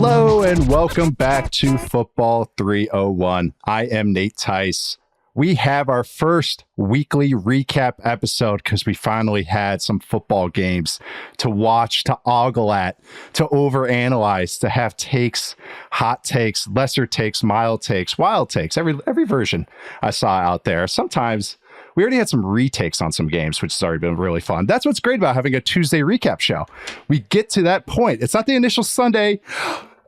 Hello and welcome back to Football 301. I am Nate Tice. We have our first weekly recap episode because we finally had some football games to watch, to ogle at, to overanalyze, to have takes, hot takes, lesser takes, mild takes, wild takes, every version I saw out there. Sometimes we already had some retakes on some games, which has already been really fun. That's what's great about having a Tuesday recap show. We get to that point. It's not the initial Sunday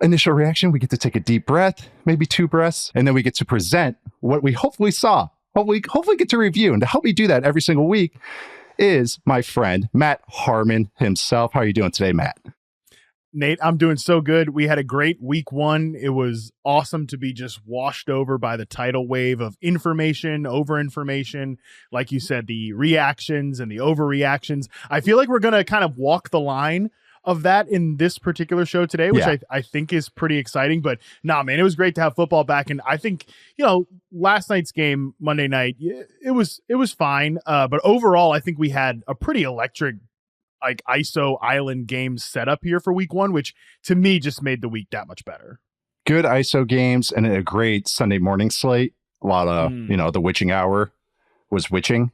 initial reaction. We get to take a deep breath, maybe two breaths, and then we get to present what we hopefully saw, hopefully get to review. And to help me do that every single week is my friend, Matt Harmon himself. How are you doing today, Matt? Nate, I'm doing so good. We had a great week one. It was awesome to be just washed over by the tidal wave of information, over-information. Like you said, the reactions and the overreactions. I feel like we're going to kind of walk the line of that in this particular show today, which I think is pretty exciting. But nah, man, it was great to have football back. And I think, last night's game, Monday night, it was fine. But overall, I think we had a pretty electric ISO island games set up here for week one, which to me just made the week that much better. Good ISO games and a great Sunday morning slate. A lot of, the witching hour was witching.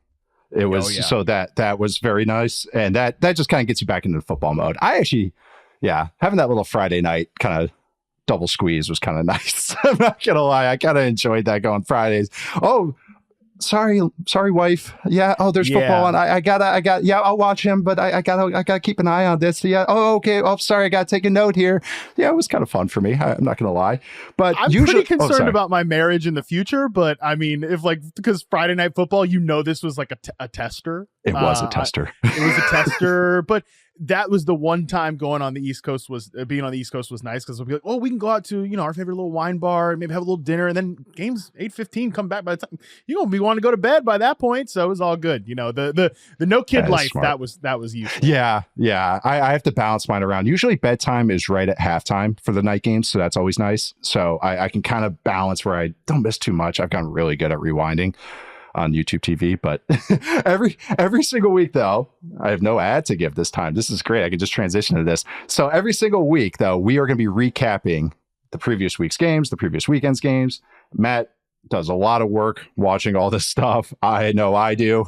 It was so that was very nice. And that just kind of gets you back into the football mode. I actually, having that little Friday night kind of double squeeze was kind of nice. I'm not going to lie. I kind of enjoyed that going Fridays. Oh, sorry, wife. Yeah. Oh, there's football on. I'll watch him, but I gotta keep an eye on this. Yeah. Oh, okay. Oh, sorry. I gotta take a note here. Yeah. It was kind of fun for me. I'm not going to lie, but I'm pretty concerned about my marriage in the future. But I mean, because Friday Night Football, this was like a tester. It was a tester. It was a tester, but that was the one time being on the East Coast was nice because we'll be like, oh, we can go out to, our favorite little wine bar, maybe have a little dinner, and then games 8:15 come back by the time you're going to be wanting to go to bed by that point. So it was all good. The no kid life, smart. that was useful. Yeah. I have to balance mine around. Usually bedtime is right at halftime for the night games. So that's always nice. So I can kind of balance where I don't miss too much. I've gotten really good at rewinding on YouTube TV, but every single week though, I have no ad to give this time. This is great. I can just transition to this. So every single week though, we are going to be recapping the previous week's games, the previous weekend's games. Matt does a lot of work watching all this stuff. I know I do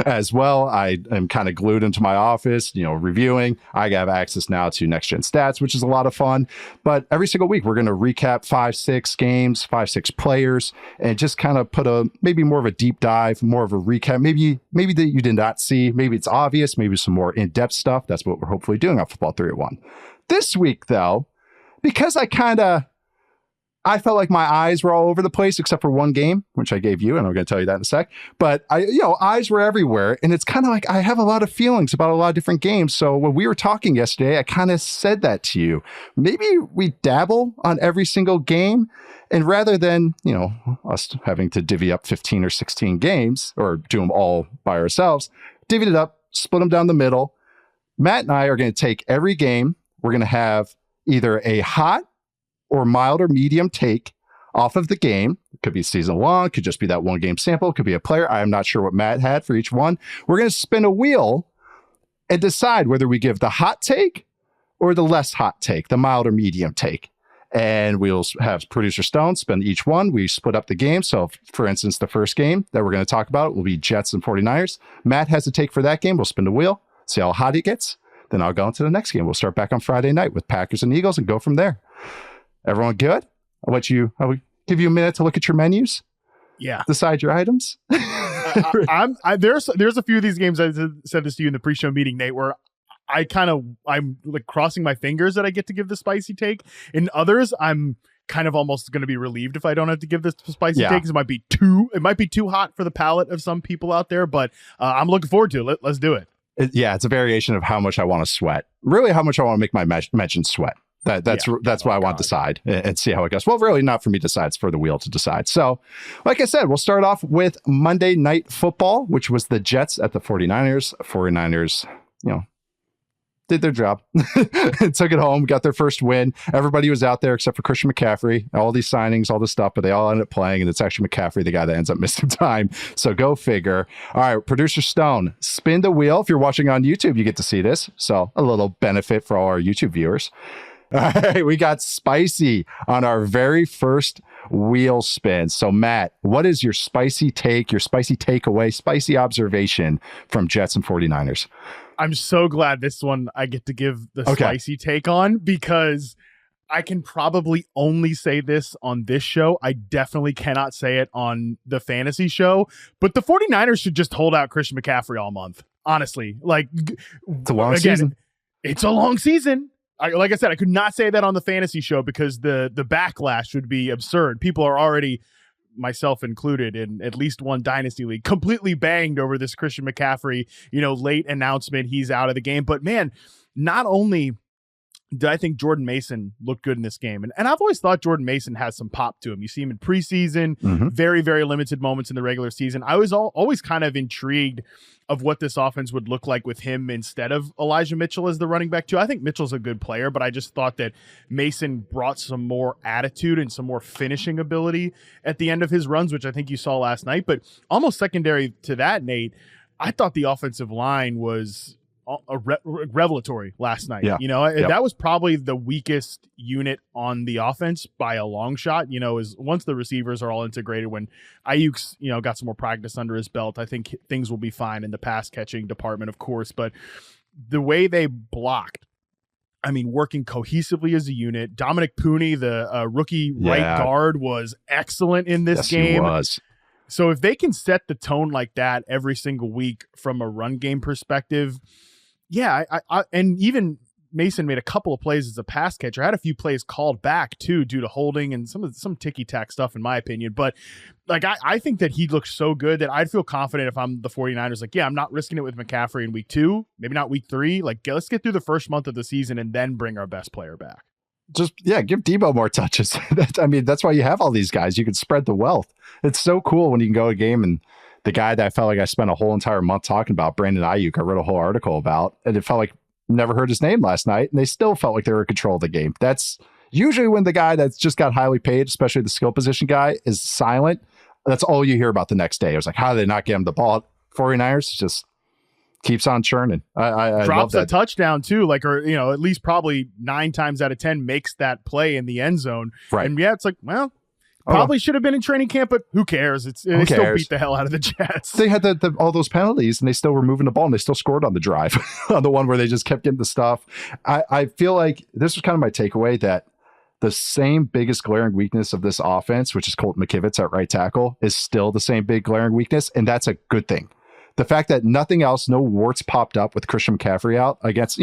as well. I am kind of glued into my office, reviewing. I have access now to next gen stats, which is a lot of fun. But every single week, we're going to recap 5-6 games, 5-6 players, and just kind of put maybe more of a deep dive, more of a recap. Maybe that you did not see. Maybe it's obvious. Maybe some more in-depth stuff. That's what we're hopefully doing on Football 301. This week, though, because I felt like my eyes were all over the place except for one game, which I gave you, and I'm going to tell you that in a sec. But eyes were everywhere, and it's kind of like I have a lot of feelings about a lot of different games. So when we were talking yesterday, I kind of said that to you. Maybe we dabble on every single game, and rather than us having to divvy up 15 or 16 games or do them all by ourselves, divvy it up, split them down the middle. Matt and I are going to take every game. We're going to have either a hot or mild or medium take off of the game. It could be season long, could just be that one game sample, could be a player. I am not sure what Matt had for each one. We're going to spin a wheel and decide whether we give the hot take or the less hot take, the mild or medium take. And we'll have producer Stone spin each one. We split up the game. So for instance, the first game that we're going to talk about will be Jets and 49ers. Matt has a take for that game. We'll spin the wheel, see how hot it gets. Then I'll go into the next game. We'll start back on Friday night with Packers and Eagles and go from there. Everyone good? I'll give you a minute to look at your menus. Yeah. Decide your items. There's a few of these games I said this to you in the pre-show meeting, Nate, where I'm like crossing my fingers that I get to give the spicy take. In others, I'm kind of almost going to be relieved if I don't have to give this spicy take. It might be too hot for the palate of some people out there, but I'm looking forward to it. Let's do it. It's a variation of how much I want to sweat. Really, how much I want to make my mention sweat. That's why I want to decide and see how it goes. Well, really not for me to decide. It's for the wheel to decide. So, like I said, we'll start off with Monday Night Football, which was the Jets at the 49ers. 49ers, did their job. Took it home, got their first win. Everybody was out there except for Christian McCaffrey. All these signings, all this stuff, but they all ended up playing, and it's actually McCaffrey, the guy that ends up missing time. So go figure. All right, producer Stone, spin the wheel. If you're watching on YouTube, you get to see this. So a little benefit for all our YouTube viewers. All right, we got spicy on our very first wheel spin. So, Matt, what is your spicy take, your spicy takeaway, spicy observation from Jets and 49ers? I'm so glad this one I get to give the spicy take on, because I can probably only say this on this show. I definitely cannot say it on the fantasy show, but the 49ers should just hold out Christian McCaffrey all month. Honestly, like, it's a long season. It's a long season. Like I said, I could not say that on the fantasy show because the backlash would be absurd. People are already, myself included, in at least one dynasty league, completely banged over this Christian McCaffrey, late announcement he's out of the game. But man, not only did I think Jordan Mason looked good in this game, and I've always thought Jordan Mason has some pop to him. You see him in preseason, very, very limited moments in the regular season. I was always kind of intrigued of what this offense would look like with him instead of Elijah Mitchell as the running back too. I think Mitchell's a good player, but I just thought that Mason brought some more attitude and some more finishing ability at the end of his runs, which I think you saw last night. But almost secondary to that, Nate, I thought the offensive line was revelatory last night. That was probably the weakest unit on the offense by a long shot. Is once the receivers are all integrated, when Ayuk's got some more practice under his belt, I think things will be fine in the pass catching department, of course. But the way they blocked, working cohesively as a unit. Dominic Pooney, the rookie right guard, was excellent in this game. He was. So if they can set the tone like that every single week from a run game perspective, and even Mason made a couple of plays as a pass catcher. I had a few plays called back too due to holding and some ticky-tack stuff, in my opinion. But I think that he looks so good that I'd feel confident if I'm the 49ers. I'm not risking it with McCaffrey in week 2, maybe not week 3. Let's get through the first month of the season and then bring our best player back. Just give Debo more touches. That's why you have all these guys. You can spread the wealth. It's so cool when you can go a game and the guy that I felt like I spent a whole entire month talking about, Brandon Ayuk, I wrote a whole article about, and it felt like never heard his name last night, and they still felt like they were in control of the game. That's usually when the guy that's just got highly paid, especially the skill position guy, is silent. That's all you hear about the next day. It was like, how did they not get him the ball? 49ers just keeps on churning. I drops love a touchdown too, at least probably 9 times out of 10 makes that play in the end zone. Right. And it's like, well, probably should have been in training camp, but who cares? They still beat the hell out of the Jets. They had all those penalties and they still were moving the ball and they still scored on the drive on the one where they just kept getting the stuff. I feel like this was kind of my takeaway, that the same biggest glaring weakness of this offense, which is Colt McKivitz at right tackle, is still the same big glaring weakness. And that's a good thing. The fact that nothing else, no warts popped up with Christian McCaffrey out against,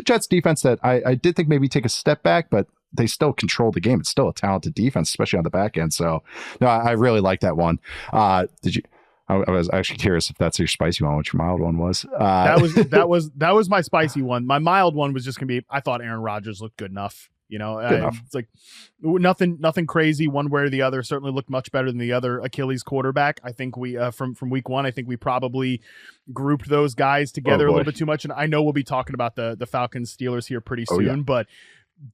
Jets defense that I did think maybe take a step back, but they still control the game. It's still a talented defense, especially on the back end. So no, I really like that one. I was actually curious if that's your spicy one, which your mild one was. That was my spicy one. My mild one was just gonna be, I thought Aaron Rodgers looked good enough. It's like nothing crazy one way or the other. Certainly looked much better than the other Achilles quarterback. I think we from week 1, I think we probably grouped those guys together a little bit too much. And I know we'll be talking about the Falcons Steelers here pretty soon, but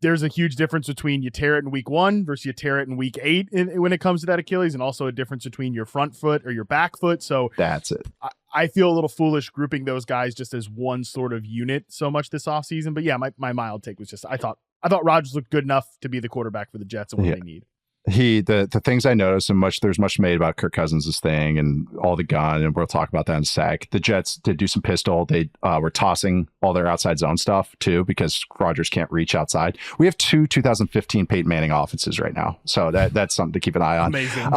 there's a huge difference between you tear it in week 1 versus you tear it in week 8 when it comes to that Achilles, and also a difference between your front foot or your back foot. So that's it. I feel a little foolish grouping those guys just as one sort of unit so much this offseason. But my mild take was just, I thought Rodgers looked good enough to be the quarterback for the Jets and what they need. The things I noticed, and there's much made about Kirk Cousins' thing and all the gun, and we'll talk about that in a sec. The Jets did do some pistol. They were tossing all their outside zone stuff too, because Rodgers can't reach outside. We have 2 2015 Peyton Manning offenses right now, so that's something to keep an eye on. Amazing.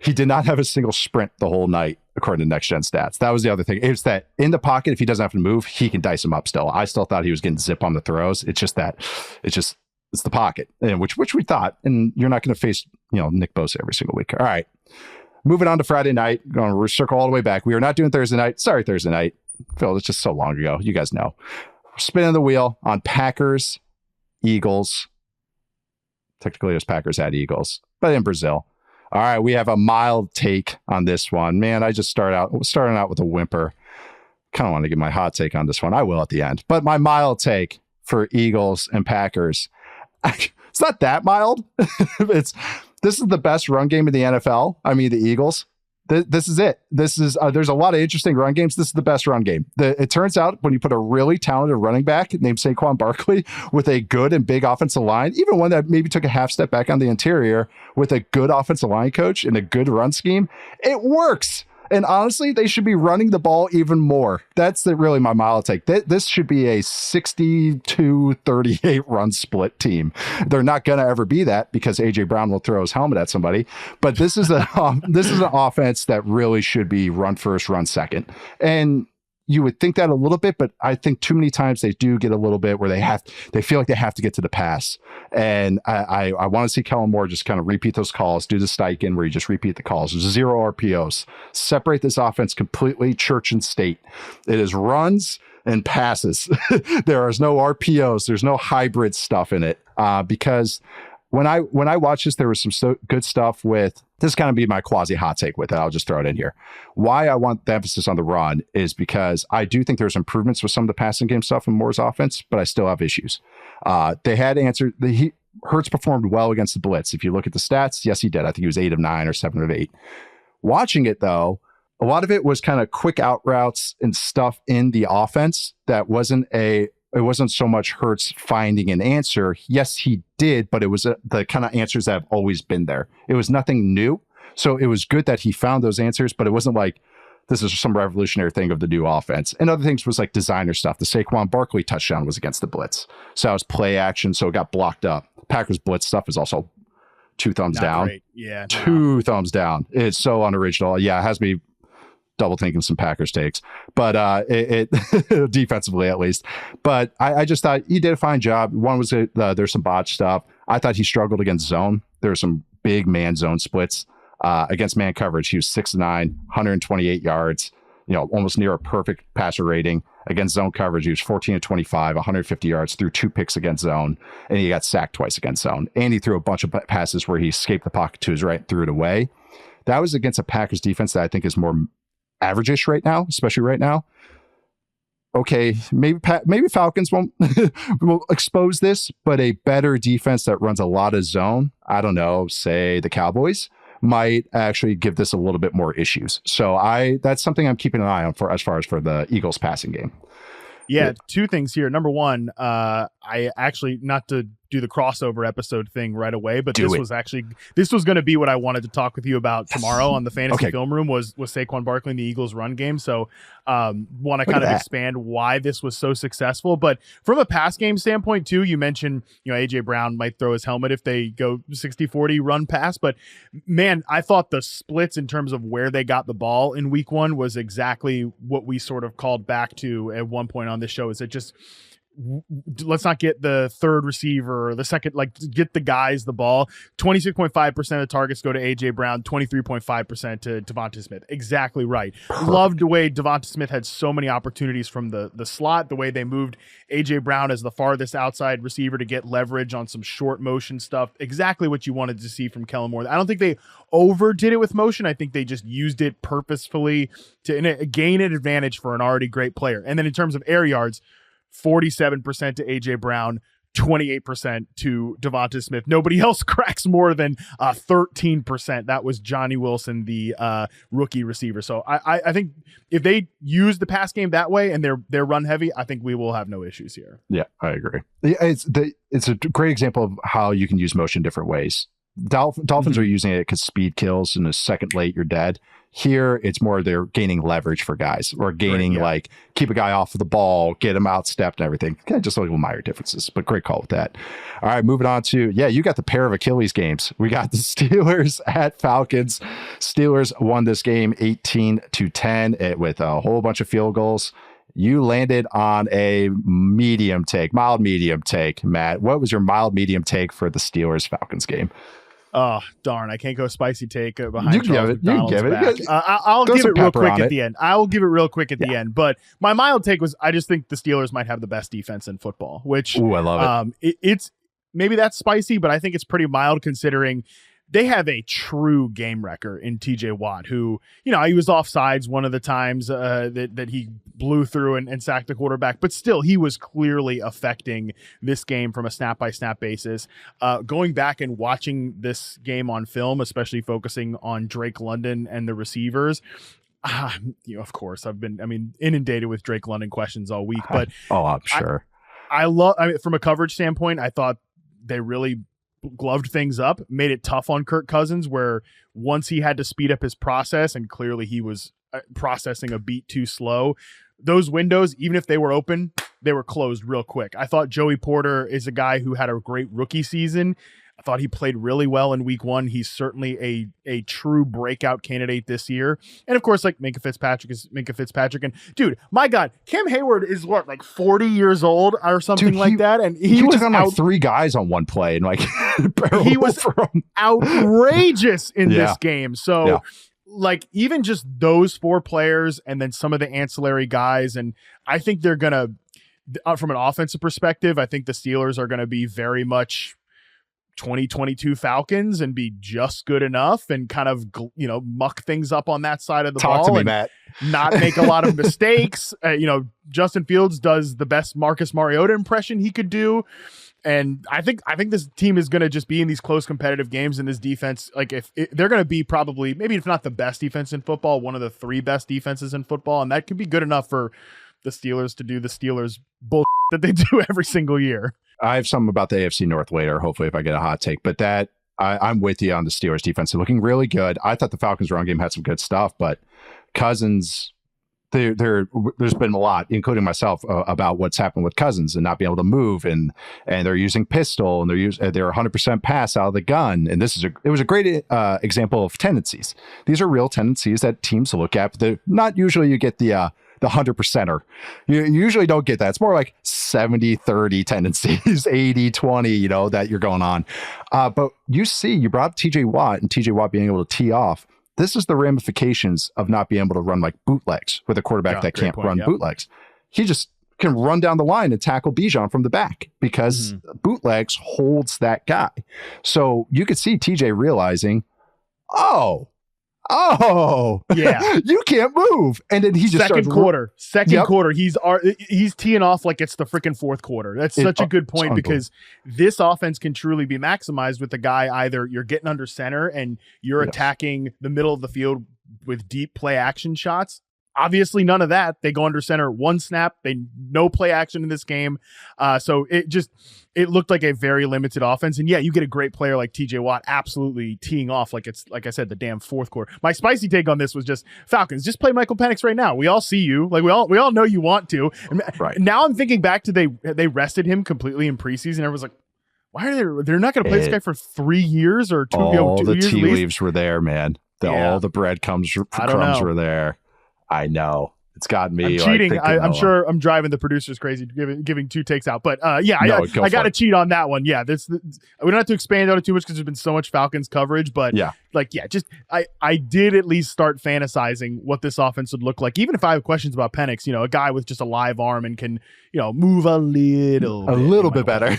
He did not have a single sprint the whole night, according to Next Gen Stats. That was the other thing. It's that in the pocket, if he doesn't have to move, he can dice him up still. I still thought he was getting zip on the throws. It's the pocket, which we thought, and you're not going to face, Nick Bosa every single week. All right. Moving on to Friday night, going to circle all the way back. We are not doing Thursday night. Sorry, Thursday night. Phil, it's just so long ago. You guys know. We're spinning the wheel on Packers, Eagles. Technically, it was Packers at Eagles, but in Brazil. All right. We have a mild take on this one. Man, I just starting out with a whimper. Kind of want to give my hot take on this one. I will at the end. But my mild take for Eagles and Packers, it's not that mild. This is the best run game in the NFL. I mean, the Eagles. This is it. This is there's a lot of interesting run games. This is the best run game. It turns out when you put a really talented running back named Saquon Barkley with a good and big offensive line, even one that maybe took a half step back on the interior with a good offensive line coach and a good run scheme, it works. And honestly, they should be running the ball even more. That's really my mild take. This should be a 62-38 run split team. They're not going to ever be that because A.J. Brown will throw his helmet at somebody. But this is an offense that really should be run first, run second. And you would think that a little bit, but I think too many times they do get a little bit where they feel like they have to get to the pass. And I want to see Kellen Moore just kind of repeat those calls, do the Steichen where you just repeat the calls. There's 0 RPOs. Separate this offense completely church and state. It is runs and passes. There is no RPOs. There's no hybrid stuff in it because when I watched this, there was some good stuff with this. Kind of be my quasi hot take with it. I'll just throw it in here. Why I want the emphasis on the run is because I do think there's improvements with some of the passing game stuff in Moore's offense, but I still have issues. They had answered. Hurts performed well against the blitz. If you look at the stats, yes, he did. I think he was 8 of 9 or 7 of 8. Watching it though, a lot of it was kind of quick out routes and stuff in the offense that it wasn't so much Hurts finding an answer. Yes, he did, but it was the kind of answers that have always been there. It was nothing new. So it was good that he found those answers, but it wasn't like this is some revolutionary thing of the new offense. And other things was like designer stuff. The Saquon Barkley touchdown was against the blitz. So that was play action, so it got blocked up. Packers blitz stuff is also 2 thumbs down. Great. Yeah. 2 thumbs down. It's so unoriginal. Yeah, it has me double thinking some Packers takes, but it defensively at least. But I just thought he did a fine job. One was there's some botch stuff. I thought he struggled against zone. There were some big man zone splits against man coverage. He was 6'9", 128 yards, almost near a perfect passer rating. Against zone coverage, he was 14 of 25, 150 yards, threw 2 picks against zone, and he got sacked twice against zone. And he threw a bunch of passes where he escaped the pocket to his right and threw it away. That was against a Packers defense that I think is more average-ish right now, especially right now. Okay, maybe Falcons won't will expose this, but a better defense that runs a lot of zone, I don't know, say the Cowboys, might actually give this a little bit more issues. So that's something I'm keeping an eye on for as far as for the Eagles passing game. Yeah, 2 things here. Number one, I actually, not to do the crossover episode thing right away, but this was going to be what I wanted to talk with you about tomorrow on the Fantasy Film Room was Saquon Barkley and the Eagles run game. So want to kind of expand why this was so successful. But from a pass game standpoint too, you mentioned, A.J. Brown might throw his helmet if they go 60-40 run pass. But man, I thought the splits in terms of where they got the ball in week 1 was exactly what we sort of called back to at one point on this show. Is it just, let's not get the third receiver or the second, get the guys the ball. 26.5% of the targets go to A.J. Brown, 23.5% to Devonta Smith. Exactly right. Perfect. Loved the way Devonta Smith had so many opportunities from the slot, the way they moved A.J. Brown as the farthest outside receiver to get leverage on some short motion stuff. Exactly what you wanted to see from Kellen Moore. I don't think they overdid it with motion. I think they just used it purposefully to gain an advantage for an already great player. And then in terms of air yards, 47% to A.J. Brown, 28% to Devonta Smith. Nobody else cracks more than 13%. That was Johnny Wilson, the rookie receiver. So I think if they use the pass game that way and they're run heavy, I think we will have no issues here. Yeah, I agree. It's a great example of how you can use motion different ways. Dolphins are using it because speed kills, and a second late, you're dead. Here, it's more they're gaining leverage for guys, or gaining keep a guy off of the ball, get him outstepped and everything. Kind of just little minor differences, but great call with that. All right, moving on to, you got the pair of Achilles games. We got the Steelers at Falcons. Steelers won this game 18-10 with a whole bunch of field goals. You landed on a mild medium take, Matt. What was your mild medium take for the Steelers Falcons game? Oh, darn. I can't go spicy take behind you Charles McDonald's back. I'll give it real quick at the end. I will give it real quick at the end. But my mild take was I just think the Steelers might have the best defense in football, which I love it. It's maybe that's spicy, but I think it's pretty mild considering they have a true game wrecker in TJ Watt, who, he was offsides one of the times that he blew through and sacked the quarterback, but still he was clearly affecting this game from a snap by snap basis. Going back and watching this game on film, especially focusing on Drake London and the receivers, of course I've been, inundated with Drake London questions all week, but I'm sure. From a coverage standpoint, I thought they really gloved things up, made it tough on Kirk Cousins, where once he had to speed up his process, and clearly he was processing a beat too slow, those windows, even if they were open, they were closed real quick. I thought Joey Porter is a guy who had a great rookie season. I thought he played really well in week 1. He's certainly a true breakout candidate this year. And of course, like Minka Fitzpatrick is Minka Fitzpatrick. And dude, my God, Cam Hayward is 40 years old or something like that. And he was took on like 3 guys on one play and he was outrageous in this game. So like even just those 4 players and then some of the ancillary guys. And I think they're going to, from an offensive perspective, I think the Steelers are going to be very much 2022 Falcons and be just good enough and kind of, muck things up on that side of the ball. Talk to me, and Matt. Not make a lot of mistakes. Justin Fields does the best Marcus Mariota impression he could do. And I think this team is going to just be in these close competitive games, and this defense, they're going to be probably, maybe if not the best defense in football, one of the 3 best defenses in football. And that could be good enough for the Steelers to do the Steelers bull that they do every single year. I have something about the AFC North later, hopefully, if I get a hot take. But I'm with you on the Steelers defense. They're looking really good. I thought the Falcons' run game had some good stuff, but Cousins, there's been a lot, including myself, about what's happened with Cousins and not being able to move, and they're using pistol, and they're 100% pass out of the gun. And it was a great example of tendencies. These are real tendencies that teams look at. But not usually you get the 100%er. You usually don't get that. It's more like 70-30 tendencies, 80-20, that you're going on. But you brought up TJ Watt and TJ Watt being able to tee off. This is the ramifications of not being able to run like bootlegs with a quarterback that can't run bootlegs. He just can run down the line and tackle Bijan from the back because bootlegs holds that guy. So you could see TJ realizing, oh, yeah, you can't move. And then he just second quarter, he's teeing off like it's the freaking fourth quarter. That's such a good point, because this offense can truly be maximized with the guy. Either you're getting under center and you're attacking the middle of the field with deep play action shots. Obviously, none of that. They go under center, 1 snap. No play action in this game. So it looked like a very limited offense. And yeah, you get a great player like TJ Watt absolutely teeing off like it's, like I said, the damn fourth quarter. My spicy take on this was just, Falcons, just play Michael Penix right now. We all see you. Like we all know you want to. And now I'm thinking back to they rested him completely in preseason. Everyone's like, why are they're not going to play this guy for 3 years or 2 years? All the tea leaves were there, man. All the breadcrumbs crumbs were there. I know. It's got me. I'm cheating. I'm sure I'm driving the producers crazy, giving 2 takes out. But I got to cheat on that one. Yeah, we don't have to expand on it too much because there's been so much Falcons coverage. But I did at least start fantasizing what this offense would look like. Even if I have questions about Penix, a guy with just a live arm and can, move a little bit better.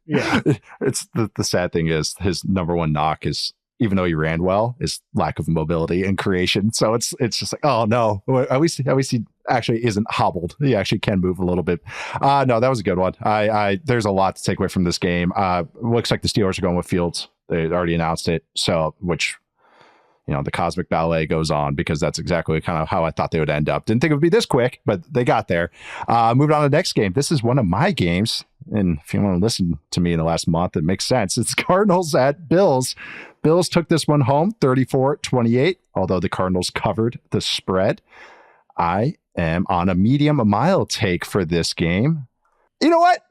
Yeah. It's the sad thing is his number one knock is, even though he ran well, is lack of mobility and creation. So it's just like, oh no, at least he actually isn't hobbled. He actually can move a little bit. No, that was a good one. There's a lot to take away from this game. Looks like the Steelers are going with Fields. They already announced it. So, which, the cosmic ballet goes on, because that's exactly kind of how I thought they would end up. Didn't think it would be this quick, but they got there. Moving on to the next game. This is one of my games. And if you want to listen to me in the last month, it makes sense. It's Cardinals at Bills. Bills took this one home 34-28, although the Cardinals covered the spread. I am on a medium mile take for this game. You know what?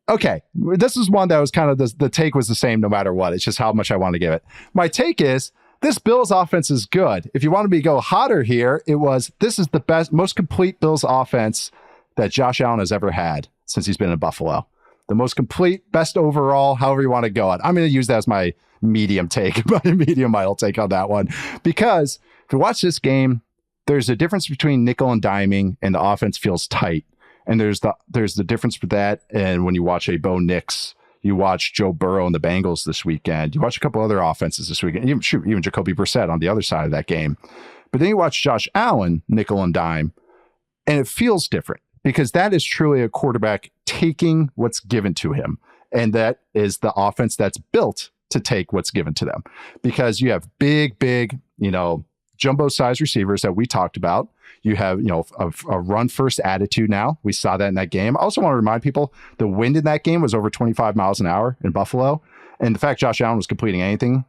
Okay, this is one that was kind of the take was the same no matter what. It's just how much I want to give it. My take is, this Bills offense is good. If you want me to go hotter here, this is the best, most complete Bills offense that Josh Allen has ever had since he's been in Buffalo. The most complete, best overall, however you want to go on. I'm going to use that as my medium take, my medium mile take on that one. Because if you watch this game, there's a difference between nickel and diming, and the offense feels tight. And there's the difference with that. And when you watch a Bo Nix, You watch Joe Burrow and the Bengals this weekend. You watch a couple other offenses this weekend. Even Jacoby Brissett on the other side of that game. But then you watch Josh Allen, nickel and dime, and it feels different because that is truly a quarterback taking what's given to him. And that is the offense that's built to take what's given to them, because you have big, jumbo size receivers that we talked about. You have, a run first attitude now. We saw that in that game. I also want to remind people the wind in that game was over 25 miles an hour in Buffalo. And the fact Josh Allen was completing anything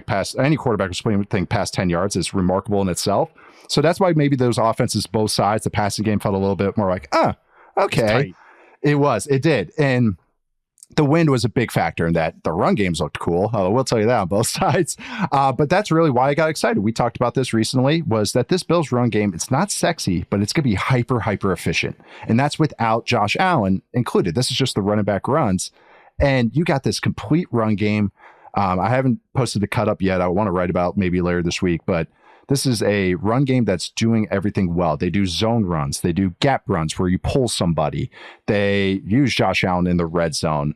past any quarterback was completing anything past 10 yards is remarkable in itself. So that's why maybe those offenses, both sides, the passing game felt a little bit more like, okay. It did. And the wind was a big factor in that. The run games looked cool. We'll tell you that on both sides. But that's really why I got excited. We talked about this recently, was that this Bills run game, it's not sexy, but it's going to be hyper efficient. And that's without Josh Allen included. This is just the running back runs. And you got this complete run game. I haven't posted the cut up yet. I want to write about maybe later this week, but this is a run game that's doing everything well. They do zone runs. They do gap runs where you pull somebody. They use Josh Allen in the red zone.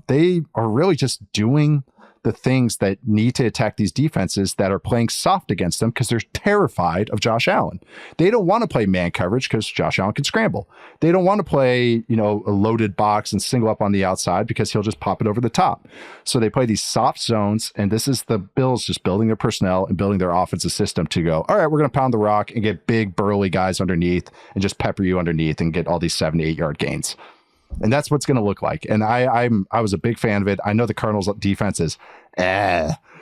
They are really just doing the things that need to attack these defenses that are playing soft against them because they're terrified of Josh Allen. They don't want to play man coverage because Josh Allen can scramble. They don't want to play, a loaded box and single up on the outside because he'll just pop it over the top. So they play these soft zones, and this is the Bills just building their personnel and building their offensive system to go, all right, we're going to pound the rock and get big burly guys underneath and just pepper you underneath and get all these 7 to 8 yard gains. And that's what's going to look like. And I was a big fan of it. I know the Cardinals defense is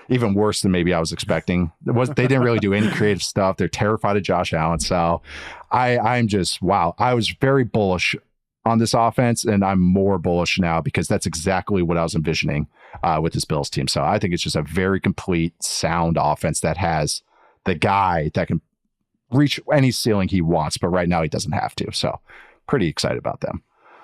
even worse than maybe I was expecting. They didn't really do any creative stuff. They're terrified of Josh Allen. So I'm just, wow. I was very bullish on this offense, and I'm more bullish now because that's exactly what I was envisioning with this Bills team. So I think it's just a very complete, sound offense that has the guy that can reach any ceiling he wants, but right now he doesn't have to. So pretty excited about them.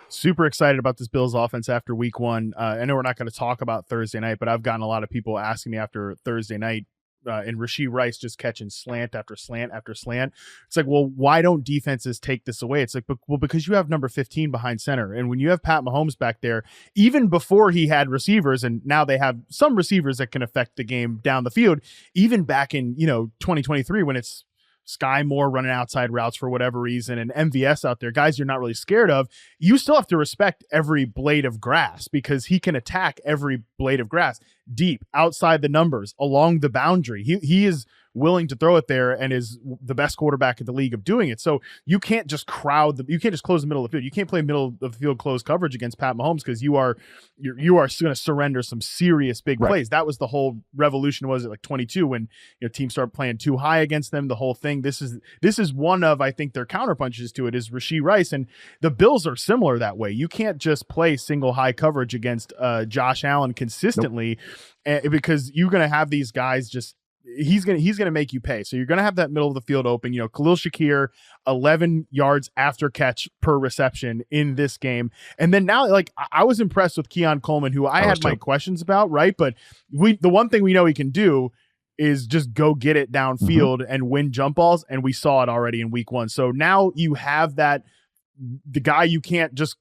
Super excited about this Bills offense after week one. I know we're not going to talk about Thursday night, but I've gotten a lot of people asking me after Thursday night and Rashee Rice just catching slant after slant after slant. It's like, well, why don't defenses take this away? It's like, well, because you have number 15 behind center. And when you have Pat Mahomes back there, even before he had receivers, and now they have some receivers that can affect the game down the field, even back in, 2023 when it's Sky Moore running outside routes for whatever reason and MVS out there, guys you're not really scared of, you still have to respect every blade of grass because he can attack every blade of grass deep, outside the numbers, along the boundary. He is willing to throw it there and is the best quarterback in the league of doing it. So you can't just you can't just close the middle of the field. You can't play middle of the field close coverage against Pat Mahomes because you are going to surrender some serious big plays. That was the whole revolution, was it like 22 when teams start playing too high against them, the whole thing. This is one of, I think, their counterpunches to it is Rashee Rice, and the Bills are similar that way. You can't just play single high coverage against Josh Allen consistently. Nope. Because you're going to have these guys he's going to make you pay. So you're going to have that middle of the field open. Khalil Shakir, 11 yards after catch per reception in this game. And then now, I was impressed with Keon Coleman, who I had my questions about, right? But the one thing we know he can do is just go get it downfield and win jump balls. And we saw it already in week one. So now you have the guy you can't just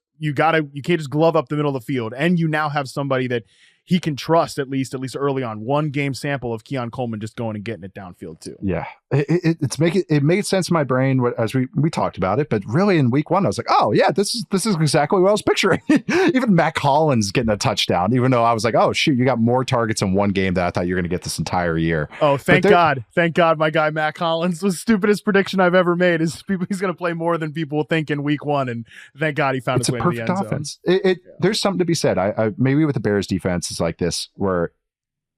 glove up the middle of the field. And you now have somebody that he can trust at least early on. One game sample of Keon Coleman just going and getting it downfield too. Yeah, it made sense in my brain as we talked about it, but really in week one I was like, oh yeah, this is exactly what I was picturing. Even Matt Collins getting a touchdown, even though I was like, oh shoot, you got more targets in one game than I thought you were going to get this entire year. Oh, thank God, my guy Matt Collins was the stupidest prediction I've ever made. He's going to play more than people think in week one, and thank God he found his way to the end zone. Offense. There's something to be said. I maybe with the Bears defense like this where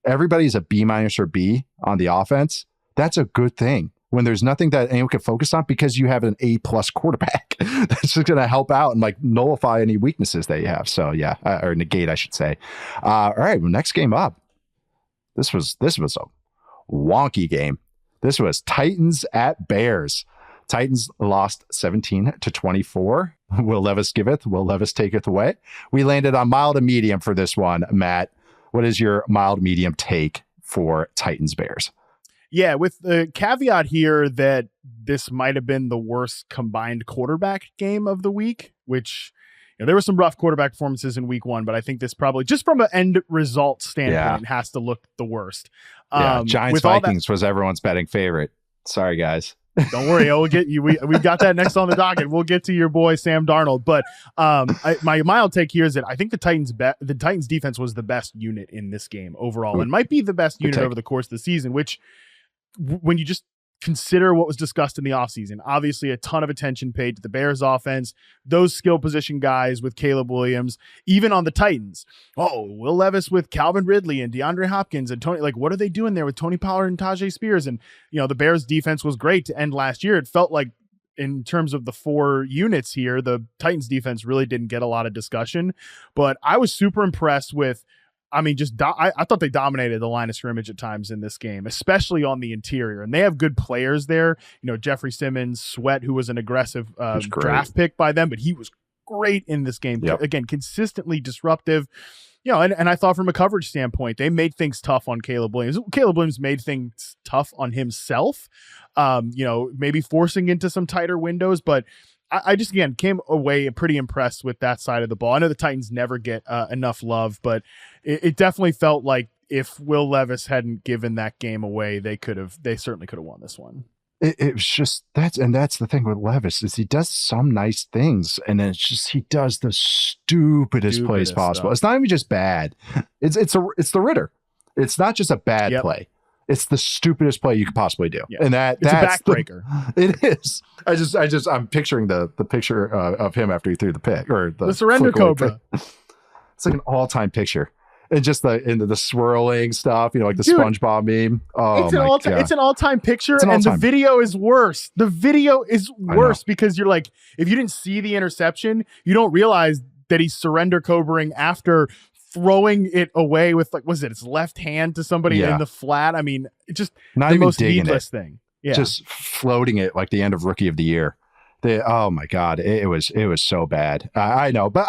everybody's a B- or B on the offense. That's a good thing when there's nothing that anyone can focus on because you have an A+ quarterback that's just going to help out and nullify any weaknesses that you have. So yeah, or negate, I should say. All right, well, next game up. This was a wonky game. This was Titans at Bears. Titans lost 17-24. Will Levis giveth, Will Levis taketh away. We landed on mild to medium for this one, Matt. What is your mild medium take for Titans Bears? Yeah, with the caveat here that this might have been the worst combined quarterback game of the week, which, there were some rough quarterback performances in week 1, but I think this probably, just from an end result standpoint, has to look the worst. Giants Vikings was everyone's betting favorite. Sorry, guys. Don't worry, we'll get you. We've got that next on the docket. We'll get to your boy Sam Darnold. But my mild take here is that I think the Titans defense was the best unit in this game overall, and might be the best unit over the course of the season. Which, when you just consider what was discussed in the offseason, obviously a ton of attention paid to the Bears offense, those skill position guys with Caleb Williams, even on the Titans. Will Levis with Calvin Ridley and DeAndre Hopkins and Tony, what are they doing there with Tony Pollard and Tajay Spears? And, the Bears defense was great to end last year. It felt like, in terms of the 4 units here, the Titans defense really didn't get a lot of discussion, but I was super impressed with, I thought they dominated the line of scrimmage at times in this game, especially on the interior. And they have good players there. Jeffrey Simmons, Sweat, who was an aggressive draft pick by them, but he was great in this game. Yep. Again, consistently disruptive. And I thought from a coverage standpoint, they made things tough on Caleb Williams. Caleb Williams made things tough on himself, maybe forcing into some tighter windows, but I just, again, came away pretty impressed with that side of the ball. I know the Titans never get enough love, but it definitely felt like if Will Levis hadn't given that game away, they certainly could have won this one. It was just, that's the thing with Levis, is he does some nice things, and then it's just, he does the stupidest plays possible. Stuff. It's not even just bad. It's the Ritter. It's not just a bad play. It's the stupidest play you could possibly do. Yeah. And that's a backbreaker. It is. I'm picturing the picture of him after he threw the pick, or the surrender cobra. It's like an all-time picture. And just the swirling stuff, like the SpongeBob meme. Oh, it's an all-time picture, and the video is worse. The video is worse because you're like, if you didn't see the interception, you don't realize that he's surrender cobraing after throwing it away with, was it his left hand to somebody in the flat? I mean, just not the most needless thing. Yeah. Just floating it like the end of Rookie of the Year. Oh my God, it was so bad. I know, but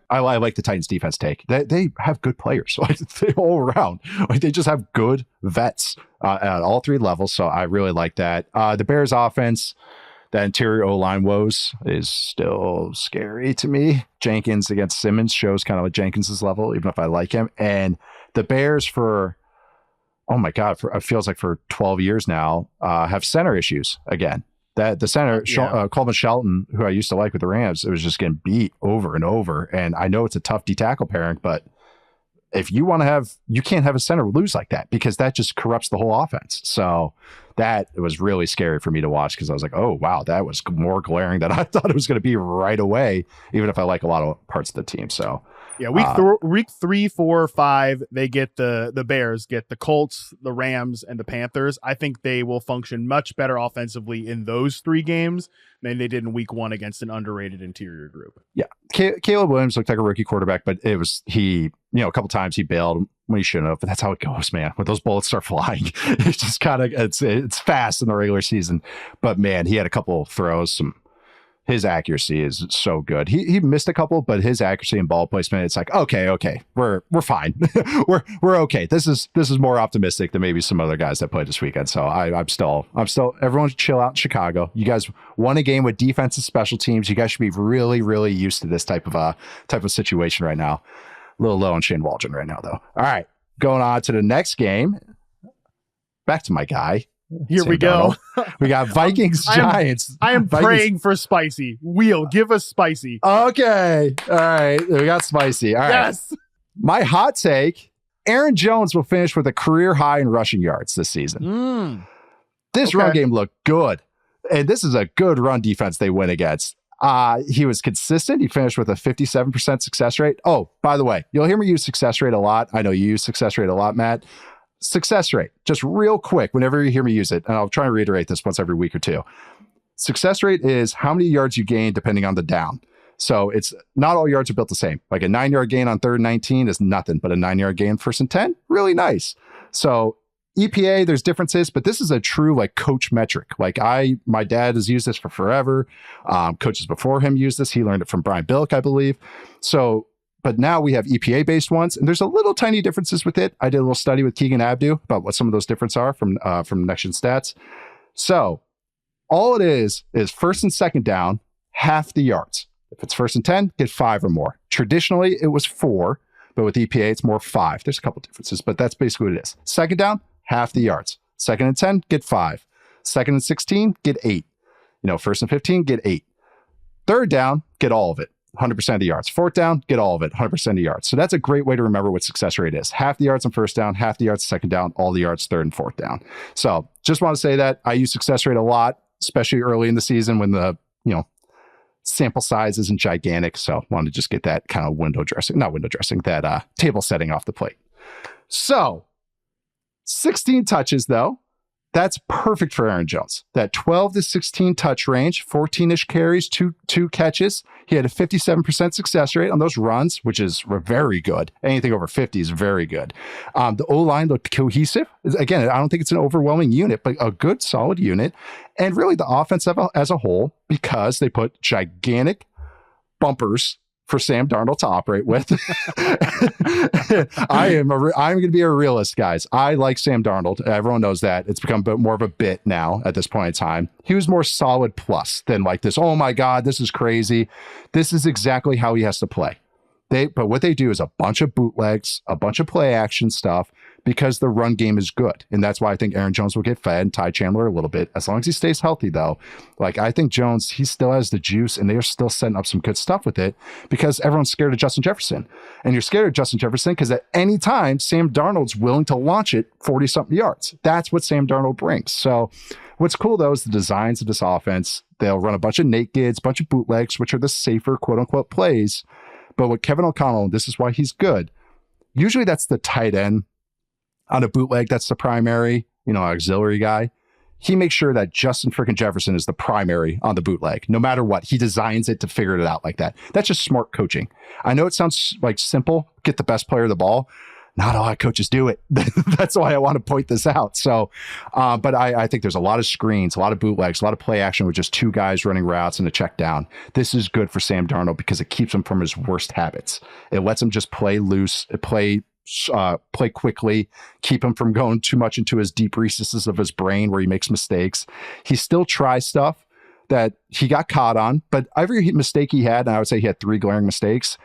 I like the Titans defense take. They have good players, they all around. They just have good vets at all 3 levels. So I really like that. The Bears offense, the interior O-line woes is still scary to me. Jenkins against Simmons shows kind of like Jenkins's level, even if I like him. And the Bears it feels like for 12 years now, have center issues again. That the center, Coleman Shelton, who I used to like with the Rams, it was just getting beat over and over. And I know it's a tough D-tackle pairing, but if you can't have a center lose like that, because that just corrupts the whole offense. So that was really scary for me to watch, because I was like, oh, wow, that was more glaring than I thought it was going to be right away, even if I like a lot of parts of the team. So yeah, week 3, 4, 5, they get the Bears get the Colts, the Rams, and the Panthers. I think they will function much better offensively in those 3 games than they did in week 1 against an underrated interior group. Yeah, Caleb Williams looked like a rookie quarterback, but a couple times he bailed when he shouldn't have. But that's how it goes, man. When those bullets start flying, it's just kind of it's fast in the regular season. But man, he had a couple throws. His accuracy is so good. He missed a couple, but his accuracy and ball placement, it's like, okay, we're fine. we're okay. This is more optimistic than maybe some other guys that played this weekend. So I'm still everyone chill out in Chicago. You guys won a game with defense and special teams. You guys should be really, really used to this type of situation right now. A little low on Shane Waldron right now, though. All right, going on to the next game. Back to my guy. Here Sam we go. We got Vikings Giants. I am praying for spicy. Wheel, give us spicy. Okay. All right. We got spicy. All right. Yes. My hot take, Aaron Jones will finish with a career high in rushing yards this season. This run game looked good. And this is a good run defense they win against. He was consistent. He finished with a 57% success rate. Oh, by the way, you'll hear me use success rate a lot. I know you use success rate a lot, Matt. Success rate, just real quick, whenever you hear me use it, and I'll try and reiterate this once every week or two. Success rate is how many yards you gain depending on the down. So it's not all yards are built the same. Like a 9-yard gain on 3rd and 19 is nothing, but a 9-yard gain 1st and 10, really nice. So EPA, there's differences, but this is a true coach metric. My dad has used this for forever. Coaches before him used this. He learned it from Brian Billick, I believe. So, but now we have EPA based ones, and there's a little tiny differences with it. I did a little study with Keegan Abdu about what some of those differences are from Next Gen Stats. So all it is 1st and 2nd down, half the yards. If it's 1st and 10, get 5 or more. Traditionally, it was 4, but with EPA, it's more 5. There's a couple differences, but that's basically what it is. 2nd down, half the yards. 2nd and 10, get 5. 2nd and 16, get 8. 1st and 15, get 8. 3rd down, get all of it. 100% of the yards. 4th down, get all of it. 100% of the yards. So that's a great way to remember what success rate is. Half the yards on 1st down, half the yards 2nd down, all the yards 3rd and 4th down. So just want to say that I use success rate a lot, especially early in the season when the, sample size isn't gigantic. So wanted to just get that kind of that table setting off the plate. So 16 touches though. That's perfect for Aaron Jones. That 12 to 16 touch range, 14-ish carries, two catches. He had a 57% success rate on those runs, which is very good. Anything over 50 is very good. The O-line looked cohesive. Again, I don't think it's an overwhelming unit, but a good, solid unit. And really the offense as a whole, because they put gigantic bumpers for Sam Darnold to operate with. I'm going to be a realist, guys. I like Sam Darnold. Everyone knows that. It's become more of a bit now at this point in time. He was more solid plus than like this, oh my God, this is crazy. This is exactly how he has to play. But what they do is a bunch of bootlegs, a bunch of play action stuff, because the run game is good. And that's why I think Aaron Jones will get fed, and Ty Chandler a little bit, as long as he stays healthy though. Like, I think Jones, he still has the juice, and they're still setting up some good stuff with it, because everyone's scared of Justin Jefferson. And you're scared of Justin Jefferson because at any time, Sam Darnold's willing to launch it 40-something yards. That's what Sam Darnold brings. So what's cool though is the designs of this offense. They'll run a bunch of nakeds, a bunch of bootlegs, which are the safer quote unquote plays. But with Kevin O'Connell, this is why he's good. Usually that's the tight end on a bootleg. That's the primary, auxiliary guy. He makes sure that Justin freaking Jefferson is the primary on the bootleg. No matter what, he designs it to figure it out like that. That's just smart coaching. I know it sounds like simple, get the best player of the ball. Not a lot of coaches do it. That's why I want to point this out. So, but I think there's a lot of screens, a lot of bootlegs, a lot of play action with just 2 guys running routes and a check down. This is good for Sam Darnold because it keeps him from his worst habits. It lets him just play loose, play quickly, keep him from going too much into his deep recesses of his brain where he makes mistakes. He still tries stuff that he got caught on, but every mistake he had, and I would say he had 3 glaring mistakes,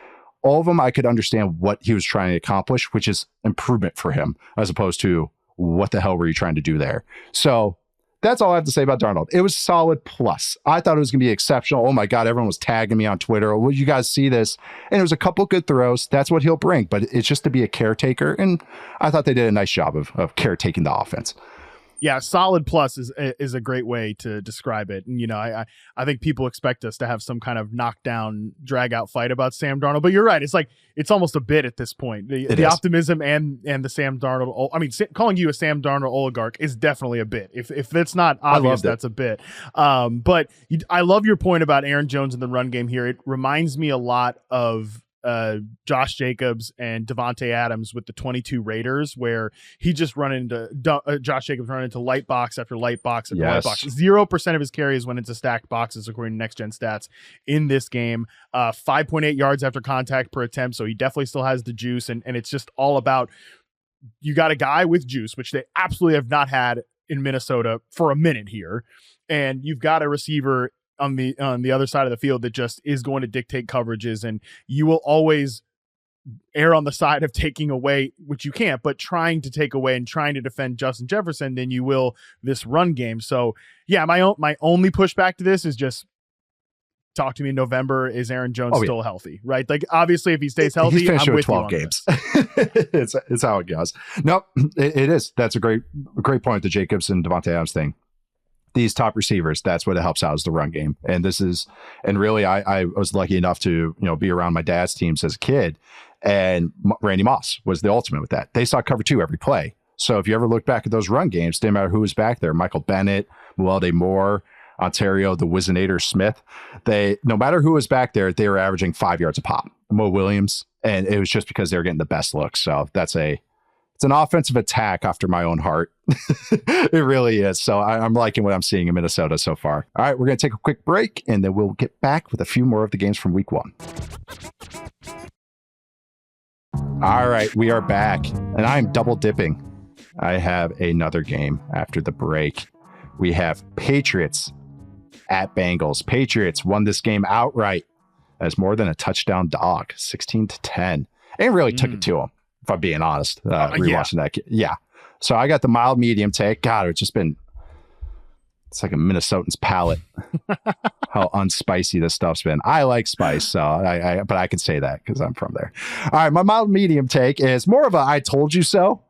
all of them, I could understand what he was trying to accomplish, which is improvement for him, as opposed to what the hell were you trying to do there? So that's all I have to say about Darnold. It was solid plus. I thought it was going to be exceptional. Oh my God, everyone was tagging me on Twitter. Will you guys see this? And it was a couple good throws. That's what he'll bring, but it's just to be a caretaker. And I thought they did a nice job of caretaking the offense. Yeah, solid plus is a great way to describe it. And, I think people expect us to have some kind of knockdown, drag out fight about Sam Darnold. But you're right. It's almost a bit at this point. The optimism and the Sam Darnold. Calling you a Sam Darnold oligarch is definitely a bit. If that's not obvious, that's a bit. But I love your point about Aaron Jones in the run game here. It reminds me a lot of Josh Jacobs and Devontae Adams with the 22 Raiders, where he just Josh Jacobs run into light box after light box after light box. 0% of his carries went into stacked boxes according to Next Gen Stats in this game. 5.8 yards after contact per attempt, so he definitely still has the juice, and it's just all about, you got a guy with juice, which they absolutely have not had in Minnesota for a minute here, and you've got a receiver on the other side of the field that just is going to dictate coverages, and you will always err on the side of taking away, which you can't, but trying to take away and trying to defend Justin Jefferson than you will this run game. So yeah, my only pushback to this is just talk to me in November. Is Aaron Jones still healthy? Right? Like, obviously if he stays healthy, I'm with 12 games. It's how it goes. Nope, it is. That's a great point, the Jacobs and Devontae Adams thing. These top receivers, that's what it helps out, is the run game. And really I was lucky enough to, be around my dad's teams as a kid, and Randy Moss was the ultimate with that. They saw cover 2 every play. So if you ever look back at those run games, didn't matter who was back there, Michael Bennett, Muelde Moore, Ontario, the Wizinator Smith, no matter who was back there, they were averaging 5 yards a pop. Mo Williams. And it was just because they were getting the best looks. So it's an offensive attack after my own heart. It really is. So I'm liking what I'm seeing in Minnesota so far. All right, we're going to take a quick break, and then we'll get back with a few more of the games from week 1. All right, we are back, and I'm double dipping. I have another game after the break. We have Patriots at Bengals. Patriots won this game outright. as more than a touchdown dog, 16-10. And really took it to him, if I'm being honest, rewatching that. Yeah. So I got the mild medium take. God, it's just been, it's like a Minnesotan's palate. How unspicy this stuff's been. I like spice, so but I can say that because I'm from there. All right, my mild medium take is more of a I told you so.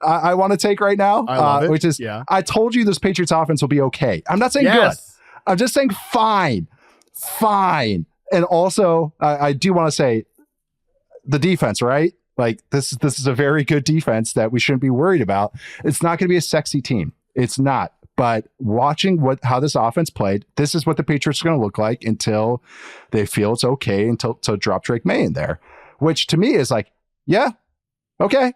I want to take right now, I love it. Which is I told you this Patriots offense will be okay. I'm not saying good. I'm just saying fine. And also, I do want to say the defense, right? Like this is a very good defense that we shouldn't be worried about. It's not going to be a sexy team. It's not. But watching how this offense played, this is what the Patriots are going to look like until they feel it's okay to drop Drake May in there, which to me is like, yeah, okay,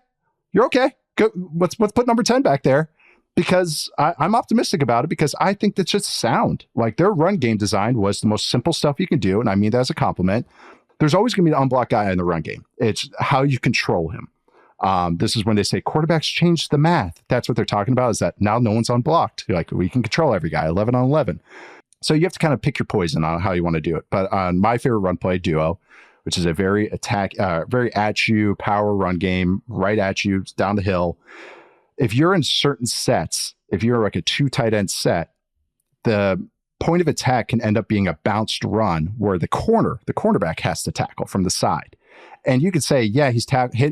you're okay. Go, let's put number 10 back there, because I'm optimistic about it, because I think that's just sound. Like their run game design was the most simple stuff you can do, and I mean that as a compliment. There's always going to be an unblocked guy in the run game. It's how you control him. This is when they say quarterbacks change the math. That's what they're talking about, is that now no one's unblocked. You're like, we can control every guy 11 on 11. So you have to kind of pick your poison on how you want to do it. But on my favorite run play, Duo, which is a very very at you power run game, right at you, down the hill. If you're in certain sets, if you're like a 2 tight end set, the point of attack can end up being a bounced run where the cornerback has to tackle from the side. And you could say, yeah, he's